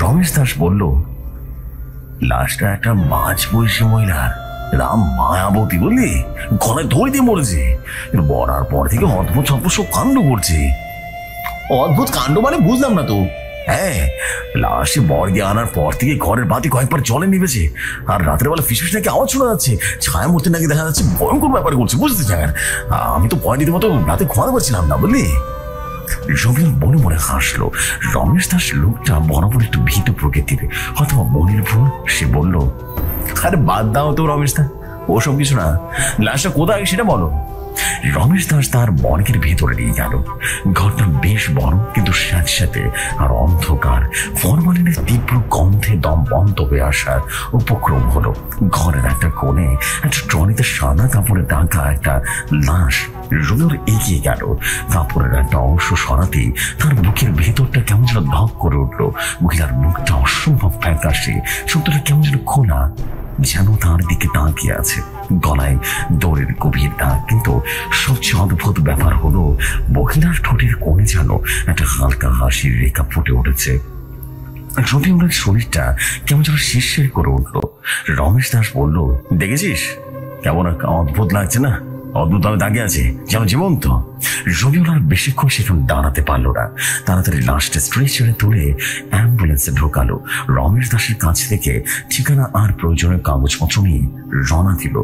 রমেশ দাস বলল, লাশটা একটা মাঝ বয়সী মহিলার, রাম মায়াবতী, বললি, গলায় ধরে দিয়ে মরেছে। মরার পর থেকে অদ্ভুত সব কাণ্ড করছে। অদ্ভুত কাণ্ড মানে বুঝলাম না তো। হ্যাঁ, লাশে মর্গে আনার পর থেকে ঘরের বাতি কয়েকবার জলে নিবেছে, আর রাতের বেলা ফিসফিস নাকি আওয়াজ শোনা যাচ্ছে। ছায়া মূর্তি নাকি দেখা যাচ্ছে, ভয়ঙ্কর ব্যাপার করছে, বুঝতে চান? আমি তো ভয় রীতিমতো রাতে ঘুমাতে পারছিলাম না, বুঝলি। রবিউল মনে মনে হাসলো। রমেশ দাস লোকটা বরাবর একটু ভীত প্রকৃতির, অথবা মনের ভুল। সে বলল, আরে বাদ দাও তো রমেশ দা, ওসব কিছু না, লাশটা কোথায় সেটা বলো। রমেশ দাস তার মর্গের ভেতরে নিয়ে গেল। ঘরটা বেশ বড়, কিন্তু স্যাঁতস্যাঁতে আর অন্ধকার। ফরমালিনের তীব্র গন্ধে দম বন্ধ হয়ে আসার উপক্রম হলো। ঘরের একটা কোণে একটা ট্রলিতে সাদা কাপড়ে ঢাকা একটা লাশ। রবিউল এগিয়ে গেল। কাপড়ের একটা অংশ সরাতেই তার বুকের ভেতরটা কেমন যেন ধক করে উঠলো। মহিলার মুখটা অসম্ভব ফ্যাকাশে, চোখটা কেমন যেন খোলা, যেন তার দিকে তাকিয়ে আছে। গলায় দৌড়ের গভীর দাগ। কিন্তু সবচেয়ে অদ্ভুত ব্যাপার হলো, মহিলার ঠোঁটের কোণে যেন একটা হালকা হাসির রেখা ফুটে উঠেছে। রবিউলের শরীরটা কেমন যেন শিরশির করে উঠলো। রমেশ দাস বলল, দেখেছিস কেমন অদ্ভুত লাগছে না? অদ্ভুতভাবে দাঁড়িয়ে আছে, যেন জীবন্ত। রবিউল আর বেশিক্ষণ সেখানে দাঁড়াতে পারল না। তাড়াতাড়ি লাশটা স্ট্রেচারে তুলে অ্যাম্বুলেন্সে ঢোকালো। রমেশ দাসের কাছ থেকে ঠিকানা আর প্রয়োজনীয় কাগজপত্র নিয়ে রওনা দিল।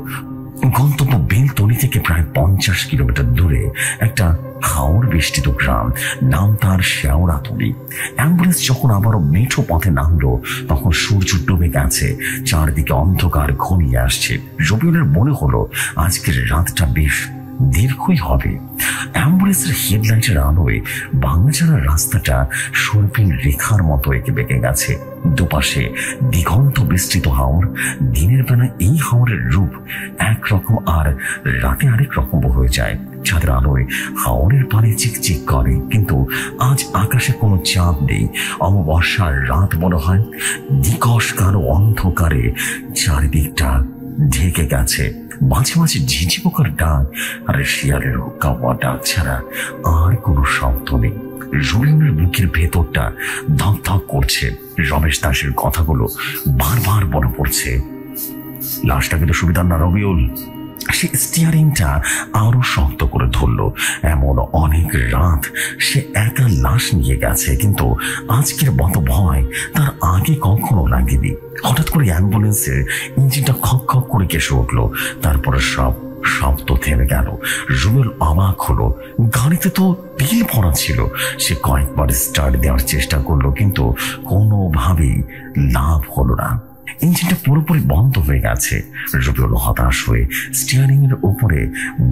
গন্তব্য বেলতলি থেকে প্রায় 50 কিলোমিটার দূরে একটা হাওর বেষ্টিত গ্রাম, নাম তার শেওড়াতলি। অ্যাম্বুলেন্স যখন আবারও মেঠো পথে নামলো, তখন সূর্য ডুবে গেছে, চারদিকে অন্ধকার ঘনিয়ে আসছে। রবিউলের মনে হলো আজকের রাতটা বেশ দীর্ঘই হবে। অ্যাম্বুলেন্সের হেডলাইটের আলোয় ভাঙাচোরা রাস্তাটা সর্পিল রেখার মতো এঁকে বেঁকে গেছে। দুপাশে দিগন্ত বিস্তৃত হাওর। দিনের বেলা এই হাওরের রূপ একরকম, আর রাতে আরেক রকম হয়ে যায়। চাঁদের আলোয় হাওরের পানি চিকচিক করে, কিন্তু আজ আকাশে কোনো চাঁদ নেই। অমাবস্যার রাত মনে হয়। নিকষ কালো অন্ধকারে চারিদিকটা ঢেকে গেছে। মাঝে মাঝে ঝিঝি পোকার ডাক আর শিয়ালের হুক্কা হওয়া ডাক ছাড়া আর কোনো শব্দ নেই। রবিউলের বুকের ভেতরটা ধক ধক করছে। রমেশ দাসের কথাগুলো বারবার মনে পড়ছে। লাশটা কিন্তু সুবিধার না রবিউল। সে স্টিয়ারিংটা আরো শক্ত করে ধরলো। এমন অনেক রাত সে একা লাশ নিয়ে গেছে, কিন্তু আজকের মতো ভয় তার আগে কখনো লাগেনি। হঠাৎ করে অ্যাম্বুলেন্সের ইঞ্জিনটা খক খক করে কেসে উঠলো। তারপরে সব শব্দ থেমে গেল। রবিউল অবাক হলো। গাড়িতে তো তেল ভরা ছিল। সে কয়েকবার স্টার্ট দেওয়ার চেষ্টা করলো, কিন্তু কোনোভাবেই লাভ হলো না। ইঞ্জিনটা পুরোপুরি বন্ধ হয়ে গেছে। রবিউল হতাশ হয়ে স্টিয়ারিং এর উপরে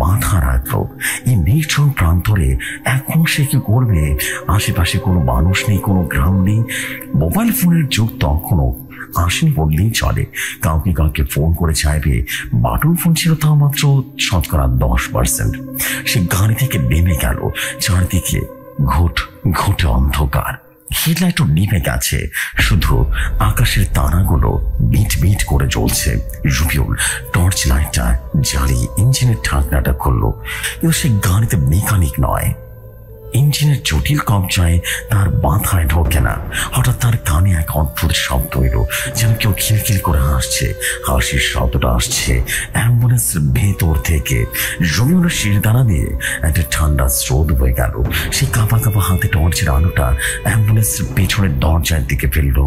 মাথা রাখলো। এই নির্জন প্রান্তরে এখন সে কি করবে? আশেপাশে কোনো মানুষ নেই, কোনো গ্রাম নেই, মোবাইল ফোনের যুগ তখনও আসেনি বললেই চলে। কাউকে কাউকে ফোন করে চাইবে, বাটন ফোন ছিল তাও মাত্র 10%। সে গাড়ি থেকে নেমে গেল। চারদিকে ঘুটে অন্ধকার, হেডলাইটও নিভে গেছে, শুধু আকাশের তারাগুলো বিট বিট করে জ্বলছে। রবিউল টর্চ লাইটটা জ্বালিয়ে ইঞ্জিনের ঢাকনাটা খুললো, কিন্তু সে গাড়িতে মেকানিক নয়। ইঞ্জিনের জটিল কবজায় তার মাথায় ঢোকে না। হঠাৎ তার কানে এক অদ্ভুত শব্দ এলো, যেন কেউ খিলখিল করে হাসছে। হাসির শব্দটা আসছে অ্যাম্বুলেন্সের ভেতর থেকে। রবিউলের শিরদাঁড়া দিয়ে একটা ঠান্ডা স্রোত বয়ে গেল। সে কাঁপা কাঁপা হাতে টর্চের আলোটা অ্যাম্বুলেন্সের পেছনের দরজার দিকে ফেললো।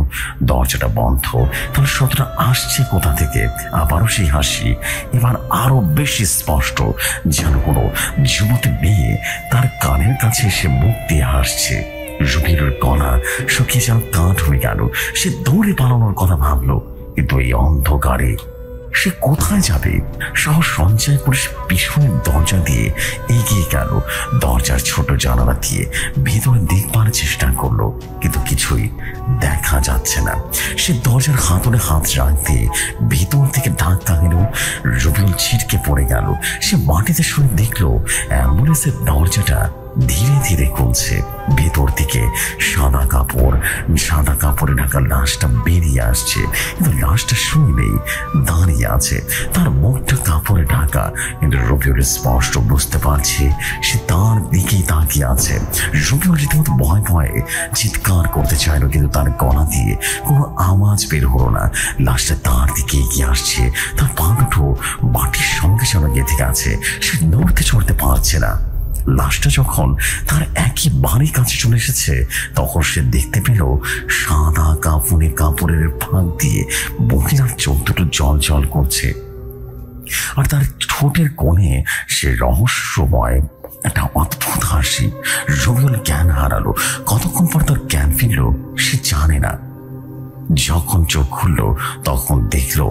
দরজাটা বন্ধ। তার শব্দটা আসছে কোথা থেকে? আবারও সেই হাসি, এবার আরো বেশি স্পষ্ট, যেন কোনো যুবতী মেয়ে তার কানের কাছে সে মুখ দিয়ে হাসছে। রবিউলের গলা শুকিয়ে যেন কাঠ হয়ে গেল। সে দৌড়ে পালানোর কথা ভাবলো, কিন্তু এই অন্ধকারে সে কোথায় যাবে? সাহস সঞ্চয় করে সে পিছনের দরজা দিয়ে এগিয়ে গেল। দরজার ছোট জানালা দিয়ে ভেতরে দেখবার চেষ্টা করলো, কিন্তু কিছুই দেখা যাচ্ছে না। সে দরজার হাতলে হাত রাখতে ভেতর থেকে ধাক্কা গেল। রবিউল ছিটকে পড়ে গেল। সে মাটিতে শুনে দেখলো অ্যাম্বুলেন্সের দরজাটা ধীরে ধীরে খুলছে। ভেতর থেকে সাদা কাপড়ে ঢাকা লাশটা বেরিয়ে আসছে, কিন্তু লাশটা শুয়ে নেই, দাঁড়িয়ে আছে। তার মুখটা কাপড়ে ঢাকা, কিন্তু রবিউল স্পষ্ট বুঝতে পারছে সে তার দিকেই তাকিয়ে আছে। রবিউল রীতিমতো ভয়ে ভয়ে চিৎকার করতে চাইল, কিন্তু তার গলা দিয়ে কোনো আওয়াজ বের হলো না। লাশটা তার দিকে এগিয়ে আসছে। তার পা দুটো মাটির সঙ্গে সঙ্গে গেঁথে গেছে। সে নড়তে চড়তে পারছে না। লাশটা যখন তার একেবারে কাছে চলে এসেছে, তখন সে দেখতে পেল সাদা কাপড়ের ফাঁক দিয়ে মহিলার চোখ দুটো জল জল করছে, আর তার ঠোঁটের কোণে সে রহস্যময় একটা অদ্ভুত হাসি। রবিউল জ্ঞান হারালো। কতক্ষণ পর তার জ্ঞান ফিরল সে জানে না। যখন চোখ খুলল তখন দেখলো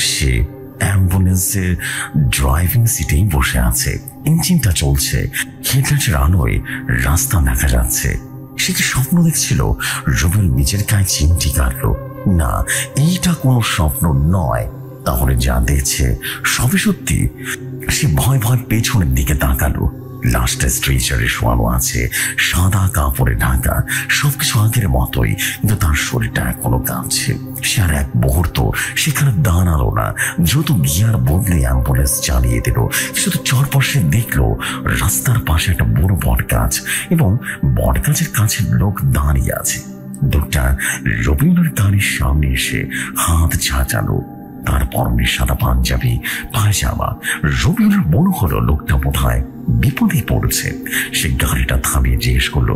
সে অ্যাম্বুলেন্সের ড্রাইভিং সিটেই বসে আছে। ইঞ্জিনটা চলছে, হেডলাইটের আলোয় রাস্তা দেখা যাচ্ছে। সে কি স্বপ্ন দেখছিল? রবিউল নিজের গায়ে চিমটি কাটলো। না, এইটা কোনো স্বপ্ন নয়। তাহলে যা দেখছে সবই সত্যি। সে ভয় ভয় পেছনের দিকে তাকালো। লাশটা স্ট্রেচারে শোয়ানো আছে, সাদা কাপড়ে ঢাকা, সবকিছু আগের মতোই, কিন্তু তার শরীরটা এখনো কাঁপছে। সে আর এক মুহূর্ত সেখানে দাঁড়ালো না, দ্রুত গিয়ার বদলে অ্যাম্বুলেন্স চালিয়ে দিল। শুধু চরপাশে দেখলো রাস্তার পাশে একটা বড় বট গাছ, এবং বট গাছের কাছে লোক দাঁড়িয়ে আছে। লোকটা রবিউলের গাড়ির সামনে এসে হাত ঝাঁচালো। তার পরনে সাদা পাঞ্জাবি, পায়জামা। রবিউলের মনে হলো লোকটা বোধহয় বিপদে পড়েছে। সে গাড়িটা থামিয়ে জিজ্ঞেস করলো,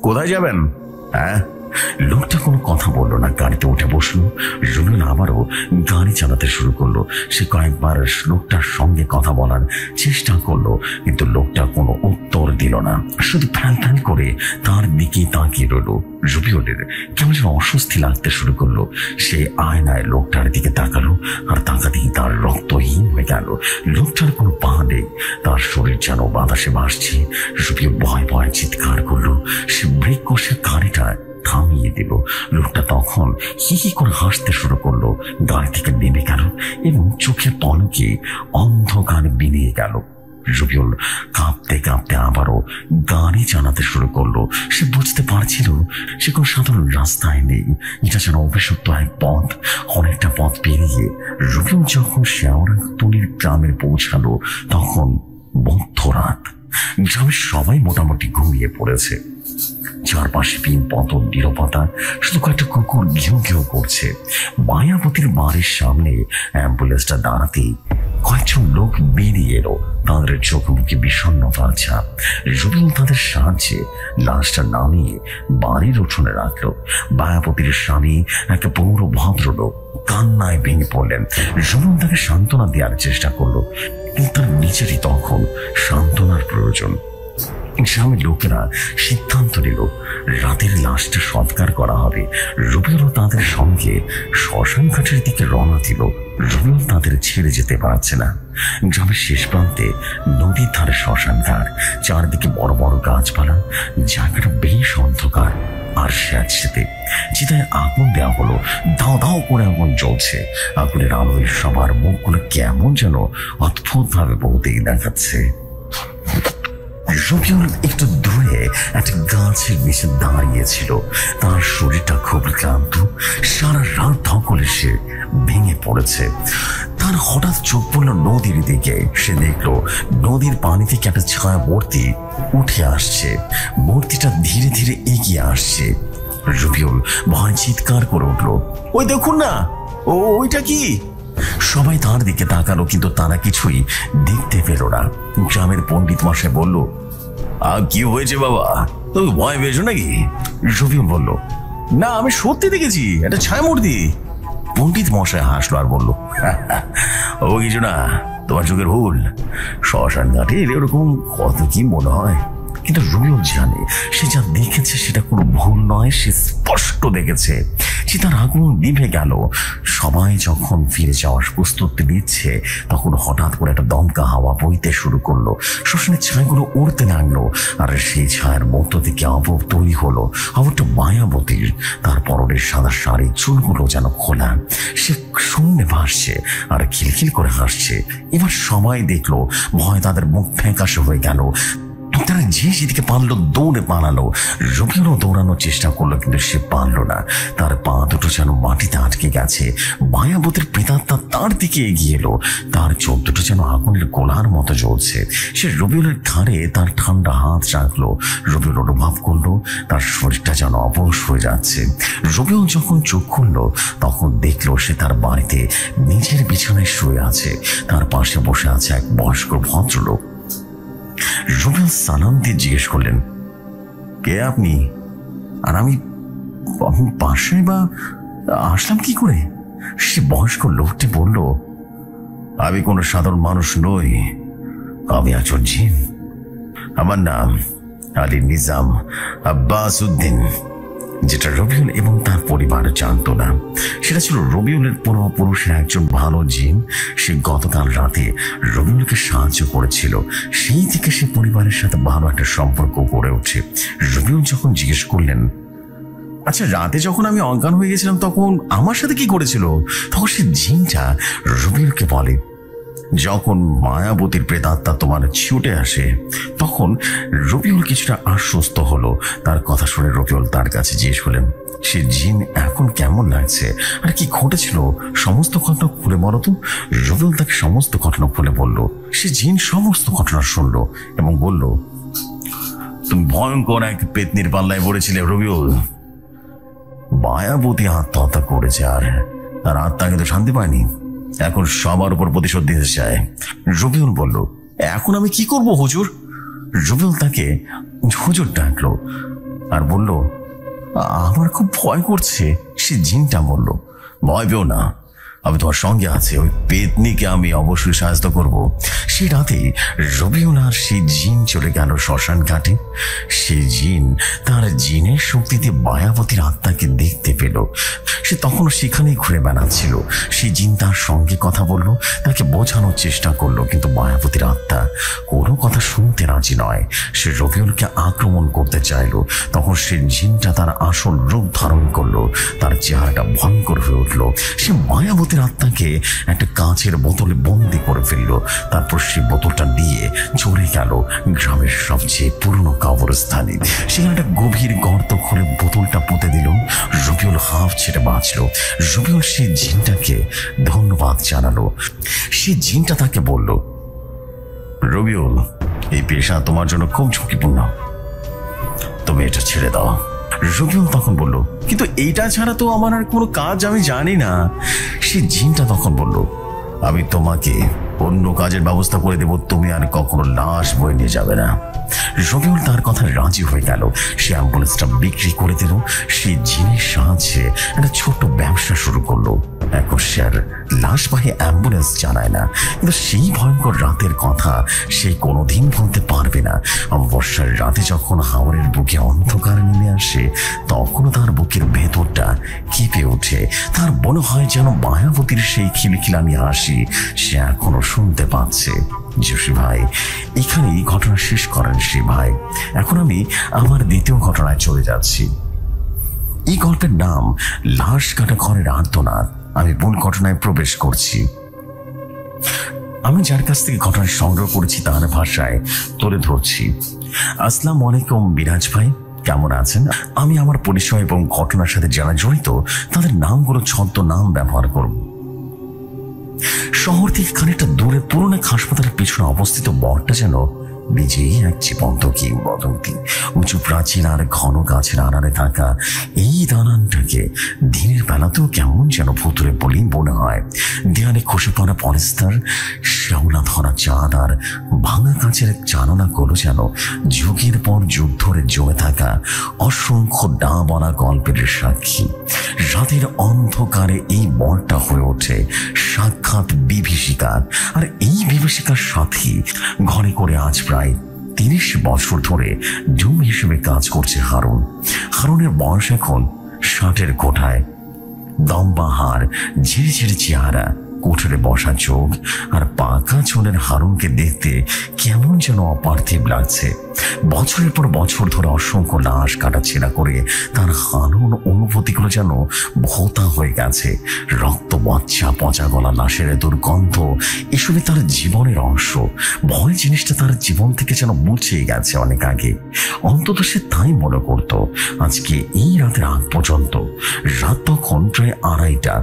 কোথায় যাবেন? হ্যাঁ। লোকটা কোনো কথা বললো না, গাড়িতে উঠে বসলো। রবিউল আবারও গাড়ি চালাতে শুরু করলো। সে কয়েকবার লোকটার সঙ্গে কথা বলার চেষ্টা করলো, কিন্তু লোকটা কোনো উত্তর দিল না, শুধু ফ্যাল ফ্যাল করে তার দিকে তাকিয়ে রইল। রবিউলের কেমন যেন অস্বস্তি লাগতে শুরু করলো। সে আয়নায় লোকটার দিকে তাকালো, আর তাকাতেই তার রক্তহীন হয়ে গেল। লোকটার কোনো পা নেই, তার শরীর যেন বাতাসে ভাসছে। রবিউল ভয় ভয় চিৎকার করলো। সে ব্রেক কষে গাড়িটা থামিয়ে দিল। লোকটা তখন হি হি করে হাসতে শুরু করলো, গাড়ি থেকে নেমে গেল এবং চোখের পলকে অন্ধকার বিলিয়ে গেল। রবিউল কাঁপতে কাঁপতে আবারও গাড়ি চালাতে শুরু করলো। সে বুঝতে পারছিল সে কোনো সাধারণ রাস্তায় নেই, এটা যেন অভিশপ্ত এক পথ। অনেকটা পথ পেরিয়ে রবিউল যখন শেওড়াতলির গ্রামে পৌঁছালো, তখন মধ্যরাত। গ্রামের সবাই মোটামুটি ঘুমিয়ে পড়েছে। চারপাশে পিন পতন নীরবতা, শুধু কয়েকটা কুকুর ঘেউ ঘেউ করছে। মায়াবতীর বাড়ির সামনে অ্যাম্বুলেন্সটা দাঁড়াতেই কয়েকজন লোক বেরিয়ে এলো, তাদের চোখ মুখে বিষণ্ণতার ছাপ। রবিউল তাদের সাহায্যে লাশটা নামিয়ে বাড়ির উঠোনে রাখলো। মায়াবতীর স্বামী একটা পৌর ভদ্রলোক কান্নায় ভেঙে পড়লেন। রবিউল তাকে সান্ত্বনা দেওয়ার চেষ্টা করলো, কিন্তু তার নিজেরই তখন সান্ত্বনার প্রয়োজন। গ্রামের লোকেরা সিদ্ধান্ত নিল রাতের লাশটা সৎকার করা হবে। রবিউল তাদের সঙ্গে শ্মশান ঘাটের দিকে রওনা দিল। রবিউল তাদের ছেড়ে যেতে পারছে না। গ্রামের শেষ প্রান্তে নদীর ধারে শ্মশান ঘাট, চারদিকে বড় বড় গাছপালা, জায়গাটা বেশ অন্ধকার আর স্যাঁতসেঁতে। চিতায় আগুন দেওয়া হলো, দাও দাও করে আগুন জ্বলছে। আগুনের আলোয় সবার মুখগুলো কেমন যেন অদ্ভুত ভাবে বহুতেই দেখাচ্ছে। রবিউল একটু দূরে একটা গাছের নিচে দাঁড়িয়েছিল। তার শরীরটা খুব ক্লান্ত, সারা রাত ধকলে সে ভেঙে পড়েছে। তার হঠাৎ চোখ পড়ল নদীর দিকে। সে দেখলো নদীর পানি থেকে একটা ছায়া মূর্তি উঠে আসছে। মূর্তিটা ধীরে ধীরে এগিয়ে আসছে। রবিউল ভয় চিৎকার করে উঠল, ওই দেখুন না, ওইটা কি? সবাই তার দিকে তাকালো, কিন্তু তারা কিছুই দেখতে পেল না। গ্রামের পণ্ডিত মশাই বলল, কি হয়েছে বাবা, তুমি ভয় পেয়েছো নাকি? রবিউল বলল, না, আমি সত্যি দেখেছি একটা ছায়া মূর্তি। পণ্ডিত মশাই হাসলো আর বলল, ও কিছু না, তোমার চোখের ভুল। শ্মশান ঘাটে এরকম কত কি মনে হয়, কিন্তু রবিউল জানে সে যা দেখেছে সেটা কোনো ভুল নয়। সে স্পষ্ট দেখেছে। চিতার আগুন নিভে গেল। সবাই যখন ফিরে যাওয়ার প্রস্তুতি নিচ্ছে, তখন হঠাৎ করে একটা দমকা হাওয়া বইতে শুরু করলো। শ্মশানের ছায়াগুলো উড়তে লাগলো, আর সেই ছায়ার মধ্য থেকে আবহ তৈরি হলো। আবহটা মায়াবতীর। তার পরনের সাদা শাড়ি, চুলগুলো যেন খোলা। সে শূন্যে ভাসছে আর খিলখিল করে হাসছে। এবার সবাই দেখলো, ভয় তাদের মুখ ফ্যাকাশে হয়ে গেল। তারা যে যেদিকে পারলো দৌড়ে পালালো। রবিউলও দৌড়ানোর চেষ্টা করলো, কিন্তু সে পারলো না। তার পা দুটো যেন মাটিতে আটকে গেছে। মায়াবতীর প্রেতাত্মা তার দিকে এগিয়ে এলো। তার চোখ দুটো যেন আগুনের গোলার মতো জ্বলছে। সে রবিউলের ঘাড়ে তার ঠান্ডা হাত রাখলো। রবিউল অনুভব করলো তার শরীরটা যেন অবশ হয়ে যাচ্ছে। রবিউল যখন চোখ খুললো, তখন দেখলো সে তার বাড়িতে নিজের বিছানায় শুয়ে আছে। তার পাশে বসে আছে এক বয়স্ক ভদ্রলোক। রবিউল সালাম দিয়ে জিজ্ঞেস করলেন, কে আপনি? আর আমি পাশে বা আসলাম কি করে? সে বয়স্ক লোকটি বলল, আমি কোনো সাধারণ মানুষ নই, আমি একজন জিন। আমার নাম আলী নিজাম আব্বাস উদ্দিন। যেটা রবিউল এবং তার পরিবার জানতো না, সেটা ছিল রবিউলের পূর্বপুরুষের একজন ভালো জিন। সে গতকাল রাতে রবিউলকে সাহায্য করেছিল। সেই থেকে সে পরিবারের সাথে ভালো একটা সম্পর্ক গড়ে ওঠে। রবিউল যখন জিজ্ঞেস করলেন, আচ্ছা, রাতে যখন আমি অজ্ঞান হয়ে গেছিলাম তখন আমার সাথে কি করেছিল? তখন সে জিনটা রবিউলকে বলে, যখন মায়াবতীর প্রেতাত্মা তোমার ছুটে আসে, তখন রবিউল কিছুটা আশ্বস্ত হলো। তার কথা শুনে রবিউল তার কাছে জিজ্ঞেস করলেন, সে জিন এখন কেমন লাগছে আর কি ঘটেছিল? সমস্ত ঘটনা খুলে বলো তো। রবিউল তাকে সমস্ত ঘটনা খুলে বলল। সে জিন সমস্ত ঘটনা শুনল এবং বলল, তুমি ভয়ঙ্কর এক পেতনির পাল্লায় পড়েছিলে রবিউল। মায়াবতী আত্মহত্যা করেছে, আর তার আত্মা কিন্তু শান্তি পায়নি। এখন সবার উপর প্রতিশোধ দিতে চায়। রবিউল বলল, এখন আমি কি করব হুজুর? রবিউল তাকে হুজুর ডাকলো আর বলল, আমার খুব ভয় করছে। সে জিনটা বলল, ভয় পেও না, আমি তোমার সঙ্গে আছি। ওই পেতনিকে আমি অবশ্যই সাহায্য করব। সেই রাতে রবিউল আর সেই জিন চলে গেল শ্মশান ঘাটে। সেই জিন তার জিনের শক্তিতে মায়াবতীর আত্মাকে দেখতে পেল। সে তখনও সেখানেই ঘুরে বেড়াচ্ছিল। সেই জিন তার সঙ্গে কথা বলল, তাকে বোঝানোর চেষ্টা করলো, কিন্তু মায়াবতীর আত্মা কোনো কথা শুনতে রাজি নয়। সে রবিউলকে আক্রমণ করতে চাইল। তখন সে জিনটা তার আসল রূপ ধারণ করলো। তার চেহারাটা ভয়ঙ্কর হয়ে উঠল। সে মায়াবতী আত্মাকে একটা কাঁচের বোতলে বন্দি করে ফেলল। তারপর সে বোতলটা নিয়ে চলে গেল গ্রামের সবচেয়ে পুরনো কবরস্থানে। সেখানে একটা গভীর গর্ত করে বোতলটা পুঁতে দিল। রবিউল হাফ ছেড়ে বাঁচল। রবিউল সেই জিনটাকে ধন্যবাদ জানালো। সেই জিনটা তাকে বলল, রবিউল, এই পেশা তোমার জন্য খুব ঝুঁকিপূর্ণ, তুমি এটা ছেড়ে দাও। রবিউল তখন বলল, কিন্তু এইটা ছাড়া তো আমার আর কোনো কাজ আমি জানি না। সে জিনটা তখন বলল, আমি তোমাকে অন্য কাজের ব্যবস্থা করে দেব, তুমি আর কখনো লাশ বয়ে নিয়ে যাবে না। রবিউল তার কথা রাজি হয়ে গেল। সে অ্যাম্বুলেন্সটা বিক্রি করে দিল। সে জিনের সাহায্যে একটা ছোট্ট ব্যবসা শুরু করলো। এখন সে আর লাশবাহী অ্যাম্বুলেন্স চালায় না, কিন্তু সেই ভয়ঙ্কর রাতের কথা সে কোনোদিন বলতে পারবে না। অমাবস্যার রাতে যখন হাওরের বুকে অন্ধকার নেমে আসে, আসে তখনও তার বুকের ভেতরটা কেঁপে ওঠে। তার মনে হয় যেন মায়াবতীর সেই খিলখিলানি হাসি সে এখনো শুনতে পাচ্ছে। জোশী ভাই এখানেই ঘটনা শেষ করেন শ্রী ভাই। এখন আমি আমার দ্বিতীয় ঘটনায় চলে যাচ্ছি। এই গল্পের নাম লাশ কাটা ঘরের আর্তনাদ। আমি মূল ঘটনায় প্রবেশ করছি। আমি যার কাছ থেকে ঘটনা সংগ্রহ করেছি তার ভাষায় তুলে ধরছি। আসসালামু আলাইকুম বিরাজ ভাই, কেমন আছেন? আমি আমার পরিচয় এবং ঘটনার সাথে যারা জড়িত তাদের নামগুলো ছদ্মনাম ব্যবহার করব। শহর থেকে খানিকটা দূরে পুরনো হাসপাতালের পেছনে অবস্থিত বনটা যেন নিজেই এক জীবন্ত কিংবদন্তি। উঁচু প্রাচীর আর ঘন গাছের আড়ালে থাকা এই দালানটাকে দিনের বেলাতেও কেমন যেন ভুতুরে বলেই মনে হয়। দেয়ালে খসে পড়া পলেস্তার, শ্যাওলা ধরা চাঁদ আর ভাঙা কাছের জানালাগুলো যেন যুগের পর যুগ ধরে জমে থাকা অসংখ্য ডা বলা গল্পের সাক্ষী। রাতের অন্ধকারে এই বনটা হয়ে ওঠে সাক্ষাৎ বিভীষিকার। আর এই বিভীষিকার সাথে ঘরে করে আজ প্রায় 30 বছর ধরে জুম হিসেবে কাজ করছে হারুন। হারুনের বয়স এখন 60-এর কোঠায়। দম্বা হাড়, ঝিরে ঝিরে চেহারা, কোঠরে বসা চোখ আর পাকা চুলের হারুনকে দেখতে কেমন যেন অপার্থিব লাগছে। বছরের পর বছর ধরে অসংখ্য লাশ কাটাছেঁড়া করে তার হারুন অনুভূতিগুলো যেন ভোতা হয়ে গেছে। রক্ত বচ্চা, পচা গলা লাশের দুর্গন্ধ এসবই তার জীবনের অংশ। ভয় জিনিসটা তার জীবন থেকে যেন মুছে গেছে অনেক আগে। অন্তত সে তাই মনে করত। আজকে এই রাতের আগ পর্যন্ত, রাত তখন প্রায় 2:30টা,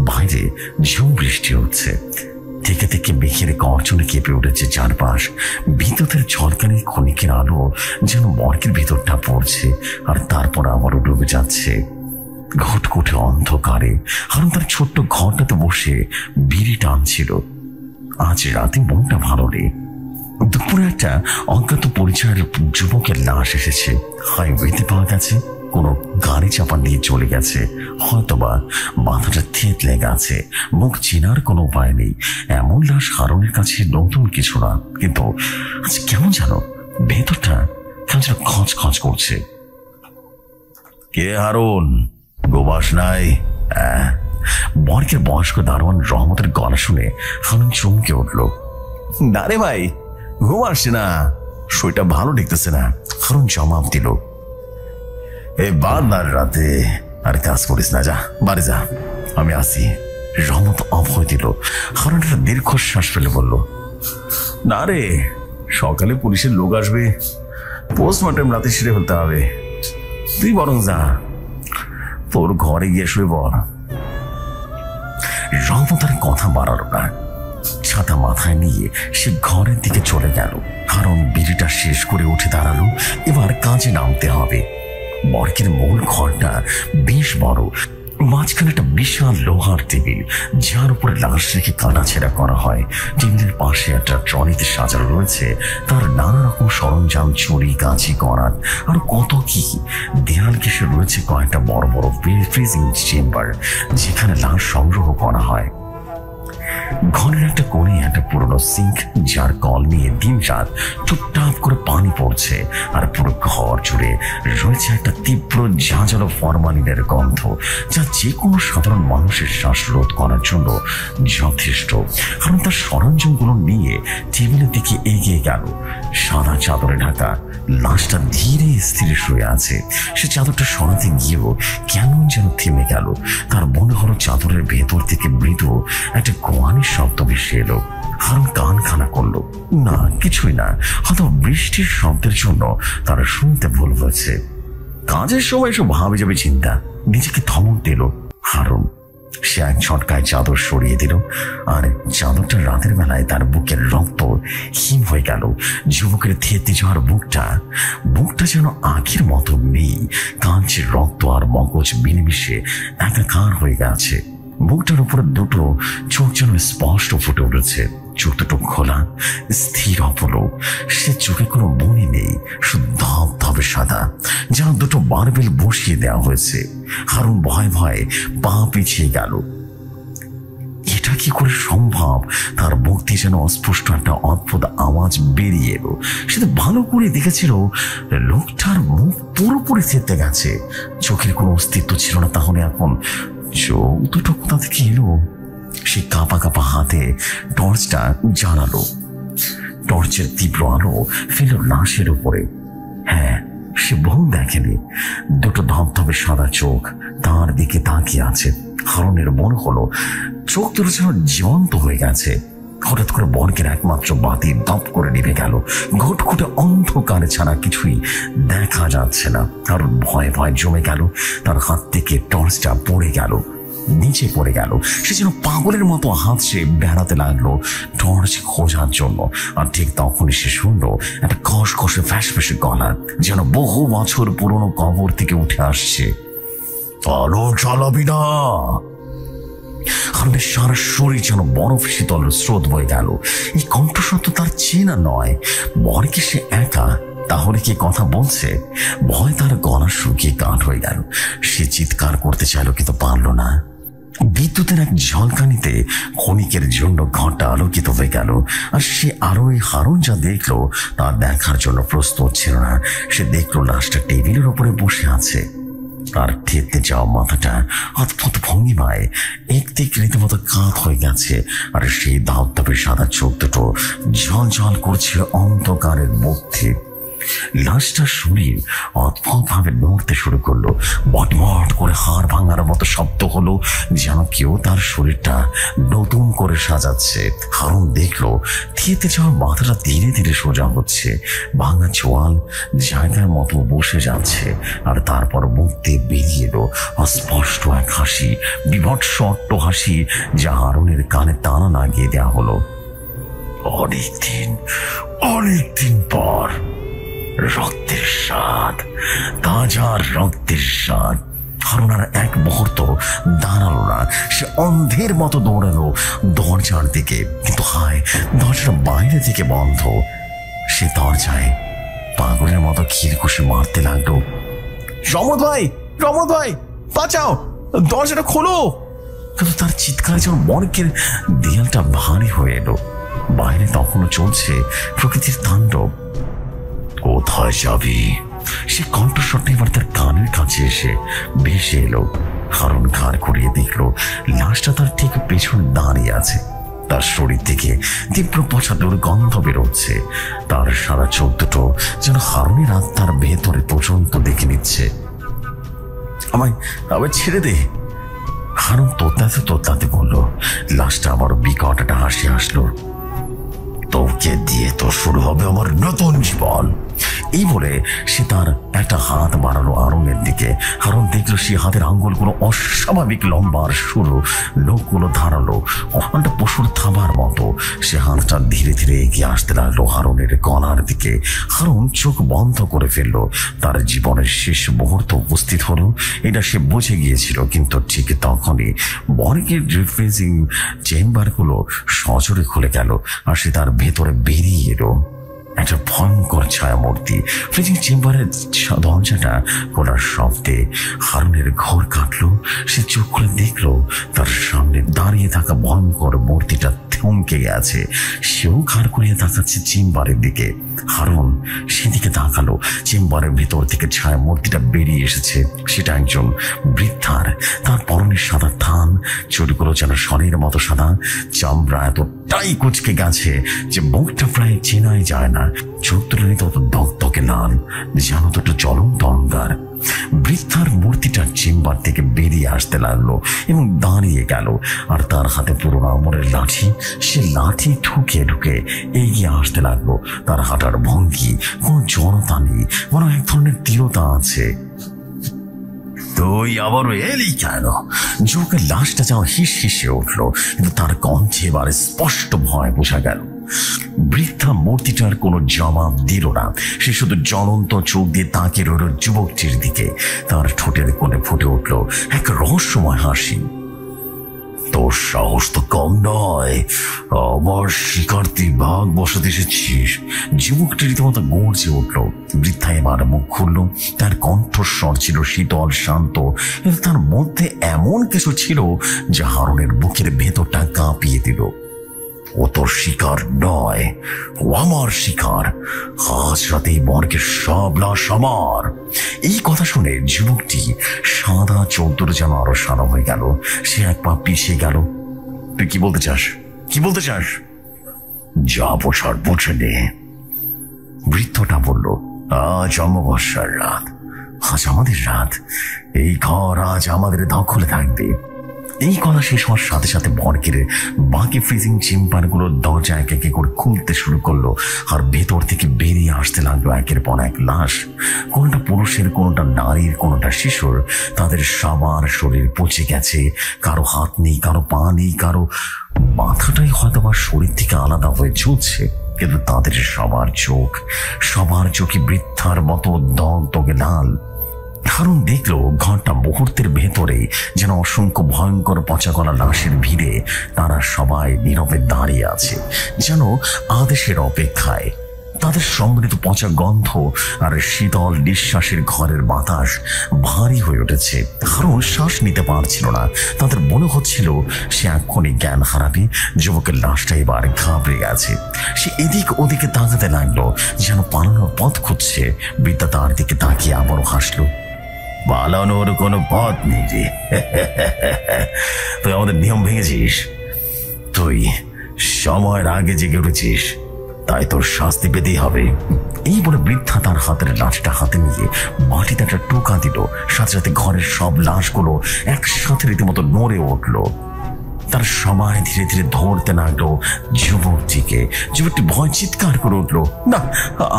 বাইরে ঝুম বৃষ্টি হচ্ছে। থেকে থেকে মেঘের গর্জনে কেঁপে উঠেছে চারপাশ। বিদ্যুতের ঝলকানি ক্ষণিকের আলো যেন মর্গের ভেতরটা পড়ছে আর তারপর আবারও ডুবে যাচ্ছে ঘটঘটে অন্ধকারে। হারুন তার ছোট্ট ঘরটাতে বসে বিড়ি টানছিল। আজ রাতে মনটা ভালো নেই। দুপুরে একটা অজ্ঞাত পরিচয়ের যুবকের লাশ এসেছে। হাইওয়েতে পাওয়া গেছে, কোনো গাড়ি চাপা নিয়ে চলে গেছে, হয়তোবা মাথাটা থেতলে গেছে। মুখ চেনার কোনো উপায় নেই। এমন লাশ হারুনের কাছে নতুন কিছু না, কিন্তু আজ কেমন যেন ভেতরটা কেমন যেন খচখচ করছে। কে হারুন, গোবাস নাই? বরকের বয়স্ক দারোয়ান রহমতের গলা শুনে হারুন চমকে উঠল। না রে ভাই, ঘুম আসছে না, শরীরটা ভালো দেখতেছে না। হারুন জবাব দিল, এই বান্নার রাতে আর কাজ করিস না, যা বাড়ি যা, আমি আসি। রহমত অভয় দিল। হারুন একটা দীর্ঘশ্বাস ফেলে বলল, না রে, সকালে পুলিশের লোক আসবে, পোস্টমর্টম রাতে সেরে ফেলতে হবে। তুই বরং যা, তোর ঘরে গিয়ে শুয়ে পড়। রহমত আর কথা বাড়ালো না। ছাতা মাথায় নিয়ে সে ঘরের দিকে চলে গেল। হারুন বিড়িটা শেষ করে উঠে দাঁড়ালো। এবার কাজে নামতে হবে। বরকের মূল ঘরটা বেশ বড়। মাঝখানে একটা বিশাল লোহার টেবিল, যার উপরে লাশ রেখে কাটাছেঁড়া করা হয়। টেবিলের পাশে একটা ট্রলিতে সাজানো রয়েছে তার নানা রকম সরঞ্জাম, ছুরি, কাঁচি, করাত আর কত কি। দেয়াল ঘেঁষে রয়েছে কয়েকটা বড় বড় ফ্রিজিং চেম্বার, যেখানে লাশ সংগ্রহ করা হয়। ঘরের একটা কোণে একটা পুরনো সিঙ্ক, যার কল নিয়ে দিন রাত টুপটাপ করে পানি পড়ছে। আর পুরো ঘর জুড়ে রয়েছে একটা তীব্র ঝাঁঝালো ফরমালিনের গন্ধ, যা যে কোনো সাধারণ মানুষের শ্বাসরোধ করার জন্য যথেষ্ট। কারণ তার সরঞ্জামগুলো নিয়ে টেবিলের দিকে এগিয়ে গেল। সাদা চাদরে ঢাকা লাশটা ধীরে স্থিরে শুয়ে আছে। সে চাদরটা সরাতে গিয়েও কেমন যেন থেমে গেল। তার মনে হলো চাদরের ভেতর থেকে মৃদু একটা গোয়ানির শব্দ ভেসে এলো। হারুন কান খানা করলো। না, কিছুই না, হয়তো বৃষ্টির শব্দের জন্য তারা শুনতে ভুল হয়েছে। কাজের সময় সব ভাবে যাবে চিন্তা। নিজেকে ধমক দিল হারুন। সে এক ঝটকায় চাদর সরিয়ে দিল, আর চাদরটা রাতের বেলায় তার বুকের রক্ত হিম হয়ে গেল। যুবকের থেতে যাওয়ার বুকটা যেন আখের মতো নেই। কাঁচের রক্ত আর মগজ মিলেমিশে একাকার হয়ে গেছে। বুকটার উপরে দুটো চোখ যেন স্পষ্ট ফুটে উঠেছে। চোখ দুটো খোলা, স্থির, অপলক। সে চোখে কোনো মনি নেই, শুধু ধবধবে সাদা, যেন দুটো মার্বেল বসিয়ে দেওয়া হয়েছে। হারুন ভয়ে ভয়ে পা পিছিয়ে গেল। এটা কি করে সম্ভব? তার মুখ দিয়ে যেন অস্পষ্ট একটা অদ্ভুত আওয়াজ বেরিয়ে এলো। সে তো ভালো করে দেখেছিল লোকটার মুখ পুরোপুরি থেতে গেছে, চোখের কোনো অস্তিত্ব ছিল না। তাহলে এখন চোখ দুটো কোথা থেকে এলো? সে কাঁপা কাঁপা হাতে টর্চটা জ্বালালো। টর্চের তীব্র আলো ফেলল লাশের উপরে। হ্যাঁ, সে বহু দেখেনি। দুটো ধবধবে সাদা চোখ তার দিকে তাকিয়ে আছে। হারুনের মনে হলো চোখ দুটো যেন জীবন্ত হয়ে গেছে। হঠাৎ করে বর্গের একমাত্র বাতি দপ করে নিভে গেল। ঘুটঘুটে অন্ধকারে ছাড়া কিছুই দেখা যাচ্ছে না। কারণ ভয়ে ভয়ে জমে গেল। তার হাত থেকে টর্চটা পড়ে গেল, নিচে পড়ে গেল। সে যেন পাগলের মতো হাত সে বেড়াতে লাগলো টর্চ খোঁজার জন্য। আর ঠিক তখনই সে শুনলো একটা কষকষে ফ্যাসফ্যাসে গলা, যেন বহু বছর পুরনো কবর থেকে উঠে আসছে। আলো চালাবি না। হারুনের সারা শরীর যেন বরফ শীতল স্রোত বয়ে গেল। এই কণ্ঠস্বর তো তার চেনা নয়। বলে কি সে একা? তাহলে কি কথা বলছে? ভয় তার গলা শুকিয়ে কাঠ হয়ে গেল। সে চিৎকার করতে চাইল, কিন্তু পারল না। বিদ্যুতের এক ঝলকানিতে ক্ষণিকের জন্য ঘরটা আলোকিত হয়ে গেল। আর সে আরো এই হারুন যা দেখলো তা দেখার জন্য প্রস্তুত ছিল না। সে দেখলো লাশটা টেবিলের উপরে বসে আছে। তার থেতে যাওয়া মাথাটা অদ্ভুত ভঙ্গিমায় একদিক রীতিমতো কাত হয়ে গেছে। আর সেই দাউদ্দাপের সাদা চোখ দুটো জল জল করছে অন্ধকারের মধ্যে। লাশটার শরীর অদ্ভুত ভাবে নড়তে শুরু করলো। বটমট করে হাড় ভাঙার মতো শব্দ হলো, যেন কেউ তার শরীরটা নতুন করে সাজাচ্ছে। হারুন দেখলো থেতে যাওয়ার মাথাটা ধীরে ধীরে সোজা হচ্ছে, ভাঙা চোয়াল জায়গার মতো বসে যাচ্ছে। আর তারপর মুখ দিয়ে বেরিয়ে এলো অস্পষ্ট এক হাসি, বিভৎস অট্ট হাসি, যা হারুনের কানে টানা লাগিয়ে দেওয়া হলো। অনেকদিন পর রক্তের স্বাদ, তাজা রক্তের স্বাদ। হারুন আর এক মুহূর্ত দাঁড়ালো না। সে অন্ধের মতো দৌড়ালো দরজার দিকে, কিন্তু হায়, দরজাটা বাইরে থেকে বন্ধ। সে দরজায় পাগলের মতো খিরখুশি মারতে লাগলো। রমদ ভাই, রমদ ভাই, বাঁচাও, দরজাটা খোলো। কিন্তু তার চিৎকারে যেন বর্গের দেয়ালটা ভারী হয়ে এলো। বাইরে তখনও চলছে প্রকৃতির তাণ্ডব। কোথায় যাবি? সে কণ্ঠস্বরটা এবার তার কানের কাছে এসে ভেসে এলো। হারুন ঘাড় ঘুরিয়ে দেখলো লাশটা তার ঠিক পেছনে দাঁড়িয়ে আছে। তার শরীর থেকে তীব্র পচা দুর্গন্ধ বেরোচ্ছে। তার সারা চোখ দুটো যেন হারুনের আত্মার ভেতরে পর্যন্ত দেখে নিচ্ছে। আমায় ছেড়ে দে। হারুন তোতলাতে তোতলাতে বলল। লাশটা আবার বিকট একটা হাসি আসলো। তোকে দিয়ে তো শুরু হবে আমার নতুন জীবন। এই বলে সে তার একটা হাত বাড়ালো হারুনের দিকে। হারুন দেখলো সে হাতের আঙ্গুলগুলো অস্বাভাবিক লম্বা আর সরু, লোকগুলো ধারালো, একটা পশুর থাবার মতো। সে হাতটা ধীরে ধীরে এগিয়ে আসতে লাগলো হারুনের গলার দিকে। হারুন চোখ বন্ধ করে ফেললো। তার জীবনের শেষ মুহূর্ত উপস্থিত হলো, এটা সে বুঝে গিয়েছিল। কিন্তু ঠিক তখনই বর্গের রিফ্রেজিং চেম্বারগুলো সজোরে খুলে গেল। আর সে তার ভেতরে বেরিয়ে এলো একটা ভয়ঙ্কর ছায়ামূর্তি। ফ্রিজিং চেম্বারের দরজাটা খোলার শব্দে হারুনের ঘর কাটলো। সে চোখ খুলে দেখলো তার সামনে দাঁড়িয়ে থাকা ভয়ঙ্কর মূর্তিটা থমকে গেছে। সেও ঘাড় করিয়ে তাকাচ্ছে চেম্বারের দিকে। হারুন সেদিকে তাকালো। চেম্বারের ভেতর থেকে ছায়ামূর্তিটা বেরিয়ে এসেছে। সেটা একজন বৃদ্ধার। তার পরনের সাদা থান, চুলগুলো যেন স্বর্ণের মতো সাদা, চামড়া এতটাই কুচকে গেছে যে মুখটা প্রায় চেনাই যায় না। চোখ তুলে নিতে অত দগদগে লাল, যেন তো একটা জ্বলন্ত অঙ্গার। বৃদ্ধার মূর্তিটা চেম্বার থেকে বেরিয়ে আসতে লাগলো এবং দাঁড়িয়ে গেল। আর তার হাতে পুরোনো আমলের লাঠি। সে লাঠি ঠুকে ঢুকে এগিয়ে আসতে লাগলো। তার হাঁটার ভঙ্গি কোনো জড়তা নেই, বরং এক ধরনের দৃঢ়তা আছে। তুই আবারও এলি কেন? যুবকের লাশটা যেন হিস হিসে উঠলো, কিন্তু তার কণ্ঠে এবারে স্পষ্ট ভয় বোঝা গেল। বৃদ্ধা মূর্তিটার কোনো জবাব দিল না। সে শুধু জ্বলন্ত চোখ দিয়ে তাকিয়ে রইল যুবকটির দিকে। তার ঠোঁটের কোণে ফুটে উঠল এক রহস্যময় হাসি। তোর তোর সাহস তো কম নয়, আমার শিকার তুই ভাগ বসাতে এসেছিস। যুবকটি রীতিমতো গর্জে উঠল। বৃদ্ধা এবার মুখ খুলল। তার কণ্ঠস্বর ছিল শীতল শান্ত, কিন্তু তার মধ্যে এমন কিছু ছিল যা হারুনের বুকের ভেতরটা কাঁপিয়ে দিল। ও তোর শিকার নয়, ও আমার শিকার। আজ রাতেই বর্গের সব লাশ আমার। এই কথা শুনে যুবকটি সাদা চৌদ্দর যেন আরো সাদা হয়ে গেল। সে এক পা পিছিয়ে গেল। তুই কি বলতে চাস? কি বলতে চাস? যা বোঝার বুঝে নে। বৃদ্ধটা বলল, আজ অমাবস্যার রাত, আজ আমাদের রাত। এই ঘর আজ আমাদের দখলে থাকবে। এই কথা শেষ হওয়ার সাথে সাথে বর্গের বাকি ফ্রিজিং চেম্বারগুলোর দরজা এক একে করে খুলতে শুরু করলো, আর ভেতর থেকে বেরিয়ে আসতে লাগলো একের পর এক লাশ। কোনটা পুরুষের, কোনটা নারীর, কোনটা শিশুর। তাদের সবার শরীর পচে গেছে। কারো হাত নেই, কারো পা নেই, কারো মাথাটাই হয়তো বা শরীর থেকে আলাদা হয়ে ঝুলছে। কিন্তু তাদের সবার চোখে বৃদ্ধার মতো দগদগে লাল। হারুন দেখলো ঘরটা মুহূর্তের ভেতরে যেন অসংখ্য ভয়ঙ্কর পচাগলা লাশের ভিড়ে তারা সবাই নীরবে দাঁড়িয়ে আছে, যেন আদেশের অপেক্ষায়। তাদের সম্মিলিত পচা গন্ধ আর শীতল নিঃশ্বাসের ঘরের বাতাস ভারী হয়ে উঠেছে। হারুন শ্বাস নিতে পারছিল না। তাদের মনে হচ্ছিল সে এক্ষুনি জ্ঞান হারাবে। যুবকের লাশটা এবার ঘাবড়ে গেছে। সে এদিক ওদিকে তাকাতে লাগলো, যেন পালানোর পথ খুঁজছে। বৃদ্ধা তার দিকে তাকিয়ে আবারও হাসলো। পালানোর কোনো পথ নেই রে। তুই আমাদের নিয়ম ভেঙেছিস, তুই সময়ের আগে জেগে উঠেছিস, তাই তোর শাস্তি পেতেই হবে। এই বলে বৃদ্ধা তার হাতের লাশটা হাতে নিয়ে মাটিতে একটা টোকা দিল। সাথে সাথে ঘরের সব লাশগুলো একসাথে রীতিমতো নড়ে উঠল। তার সবাই ধীরে ধীরে ধরতে লাগলো যুবকটিকে। যুবকটি ভয় চিৎকার করে উঠল, না,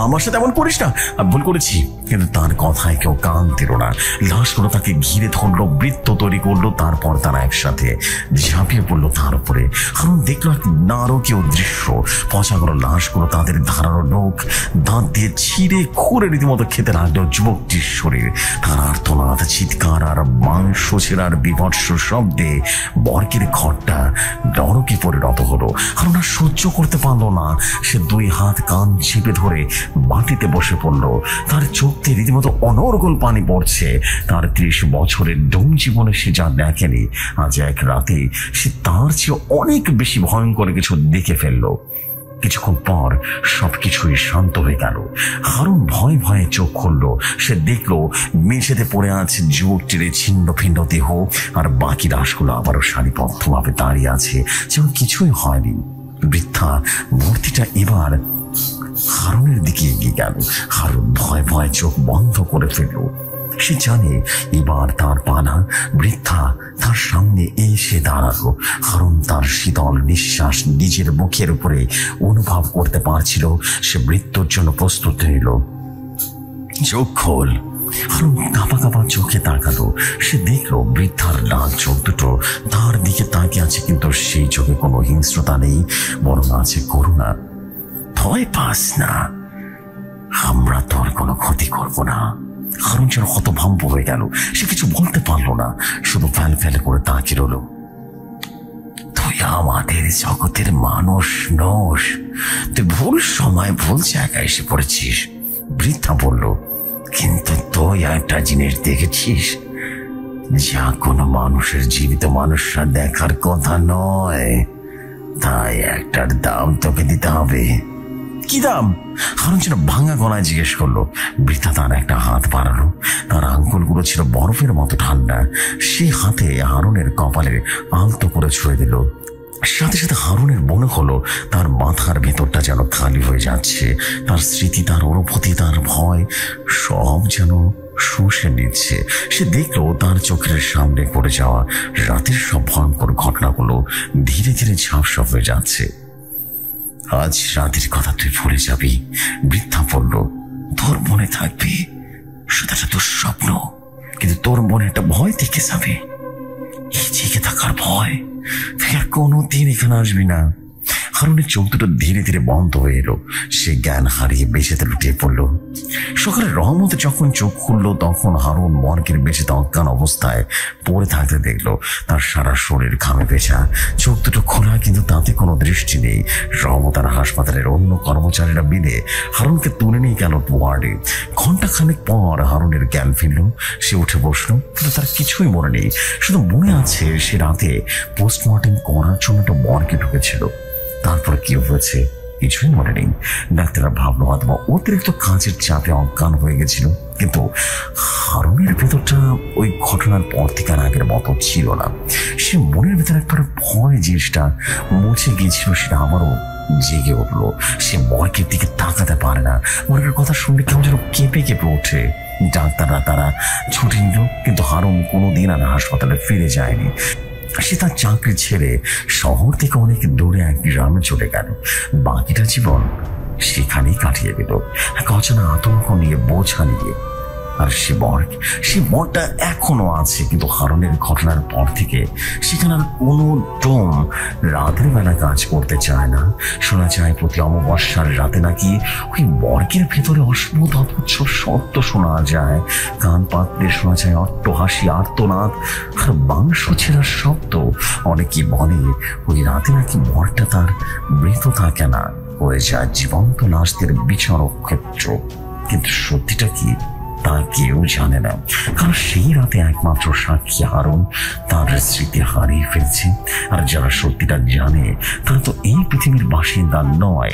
আমার সাথে এমন করিস না, ভুল করেছি। কিন্তু তার কথায় কেউ কান দিল না। লাশগুলো তাকে ঘিরে ধরলো, বৃত্ত তৈরি করলো। তারপর তারা একসাথে ঝাঁপিয়ে পড়লো তার উপরে। কারণ দেখলো এক নারকীয় দৃশ্য। পচাগুলো লাশগুলো তাদের ধারালো নখ দাঁত দিয়ে ছিঁড়ে খুঁড়ে রীতিমতো খেতে লাগলো যুবকটির শরীর। তার আর্তনাদ, চিৎকার আর মাংস ছেঁড়ার বিভৎস শব্দে বর্গের ঘর নরকে পরিণত হলো। আর ওরা সহ্য করতে পারলো না। সে দুই হাত কান চেপে ধরে মাটিতে বসে পড়লো। তার চোখ দিয়ে রীতিমতো অনর্গল পানি পড়ছে। তার 30 বছরের ডোম জীবনে সে যা দেখেনি, আজ এক রাতে সে তার চেয়ে অনেক বেশি ভয়ঙ্কর কিছু দেখে ফেললো। কিছুক্ষণ পর সবকিছুই শান্ত হয়ে গেল। হারুন ভয়ে ভয়ে চোখ খুলল। সে দেখলো মেঝেতে পড়ে আছে যুবকটির ছিন্ন ভিন্ন দেহ, আর বাকি লাশগুলো আবারও সারিবদ্ধভাবে দাঁড়িয়ে আছে, যেমন কিছুই হয়নি। বৃদ্ধা মূর্তিটা এবার হারুনের দিকে এগিয়ে গেল। হারুন ভয়ে ভয়ে চোখ বন্ধ করে ফেলল। সে জানে এবার তার পালা। বৃদ্ধা তার সামনে এসে দাঁড়ালো। হারুন তার শীতল নিঃশ্বাস নিজের মুখের উপরে অনুভব করতে পারছিল। সে মৃত্যুর জন্য প্রস্তুত হইল। চোখ খোল। হারুন কাঁপা কাঁপা চোখে তাকালো। সে দেখলো বৃদ্ধার লাল চোখ দুটো তার দিকে তাকিয়ে আছে, কিন্তু সেই চোখে কোনো হিংস্রতা নেই, বরং আছে করুণা। ভয় পাস না, আমরা তোর কোনো ক্ষতি করব না। হারুন যেন হতভম্ব হয়ে গেল। সে কিছু বলতে পারলো না, শুধু ফেলে ফেলে করে তাকিয়ে রইল। তুই আমাদের জগতের মানুষ নস, তুই ভুল সময় ভুল জায়গায় এসে পড়েছিস। বৃদ্ধা বলল, কিন্তু তুই একটা জিনিস দেখেছিস যা কোনো মানুষের জীবিত মানুষরা দেখার কথা নয়, তাই একটার দাম তোকে দিতে হবে। কি দাম? হারুন যেন ভাঙা গলায় জিজ্ঞেস করলো। বৃদ্ধা তার একটা হাত বাড়ালো। তার আঙ্গুলগুলো ছিল বরফের মতো ঠান্ডা। সে হাতে হারুনের কপালে আলতো করে ছুঁয়ে দিল। সাথে সাথে হারুনের মনে হলো তার মাথার ভেতরটা যেন খালি হয়ে যাচ্ছে। তার স্মৃতি, তার অনুভূতি, তার ভয় সব যেন শুষে নিচ্ছে। সে দেখলো তার চোখের সামনে পড়ে যাওয়া রাতের সব ভয়ঙ্কর ঘটনাগুলো ধীরে ধীরে ঝাপসা হয়ে যাচ্ছে। আজ রাতের কথা তুই ভুলে যাবি, বৃদ্ধা বলল। তোর মনে থাকবে সেটা তোর স্বপ্ন, কিন্তু তোর মনে একটা ভয় থেকে যাবে। এই জেগে থাকার ভয়। তুই আর কোনোদিন এখানে আসবি না। হারুনের চোখ দুটো ধীরে ধীরে বন্ধ হয়ে এলো। সে জ্ঞান হারিয়ে বেঁচেতে লুটিয়ে পড়ল। সকালে রহমত যখন চোখ খুললো তখন হারুন মর্গের বেঁচেতে অজ্ঞান অবস্থায় পড়ে থাকতে দেখলো। তার সারা শরীর ঘামে ভেজা, চোখ দুটো খোলা, কিন্তু তাতে কোনো দৃষ্টি নেই। রহমত আর হাসপাতালের অন্য কর্মচারীরা মিলে হারুনকে তুলে নিয়ে গেল ওয়ার্ডে। ঘন্টাখানেক পর হারুনের জ্ঞান ফিরল। সে উঠে বসলো, কিন্তু তার কিছুই মনে নেই। শুধু মনে আছে সে রাতে পোস্টমর্টেম করার জন্য একটা মর্গে ঢুকেছিল। তারপর কি হয়েছে কিছুই মনে নেই। ডাক্তাররা ভাবলো হয়তো অতিরিক্ত কাজের চাপে অজ্ঞান হয়ে গেছিল। কিন্তু হারুনের ভেতরটা ওই ঘটনার পর থেকে আর আগের মতো ছিল না। সে মনের ভেতরে একটা ভয় জিনিসটা মুছে গিয়েছিল, সেটা আমারও জেগে উঠলো। সে মর্গের দিকে তাকাতে পারে না। মর্গের কথা শুনলে কেমন যেন কেঁপে কেঁপে ওঠে। ডাক্তাররা তারা ছুটি নিল, কিন্তু হারুন কোনোদিন আর হাসপাতালে ফিরে যায়নি। সে তার চাকরি ছেড়ে শহর থেকে অনেক দূরে এক গ্রামে চলে গেল। বাকিটা জীবন সেখানেই কাটিয়ে দিল, এক অজানা আতঙ্ক নিয়ে, বোঝা নিয়ে। আর সে মর্গটা এখনো আছে, কিন্তু হারুনের ঘটনার পর থেকে সেখানে আর কোনো ডোম রাতের বেলা কাজ করতে চায় না। শোনা যায় প্রতি অমাবস্যার রাতে নাকি ওই মর্গের ভেতরে অদ্ভুত অদ্ভুত শব্দ শোনা যায়। কান পাতলে শোনা যায় অট্টহাসি, আর্তনাদ আর মাংস ছেঁড়ার শব্দ। অনেকে বলে ওই রাতে নাকি মর্গটা তার মৃত থাকে না, হয়ে যায় জীবন্ত লাশদের বিচারক ক্ষেত্র। কিন্তু সত্যিটা কি তা কেউ জানে না, কারণ সেই রাতে একমাত্র সাক্ষী হারুন তার স্মৃতি হারিয়ে ফেলছে। আর যারা সত্যিটা জানে তারা তো এই পৃথিবীর বাসিন্দা নয়।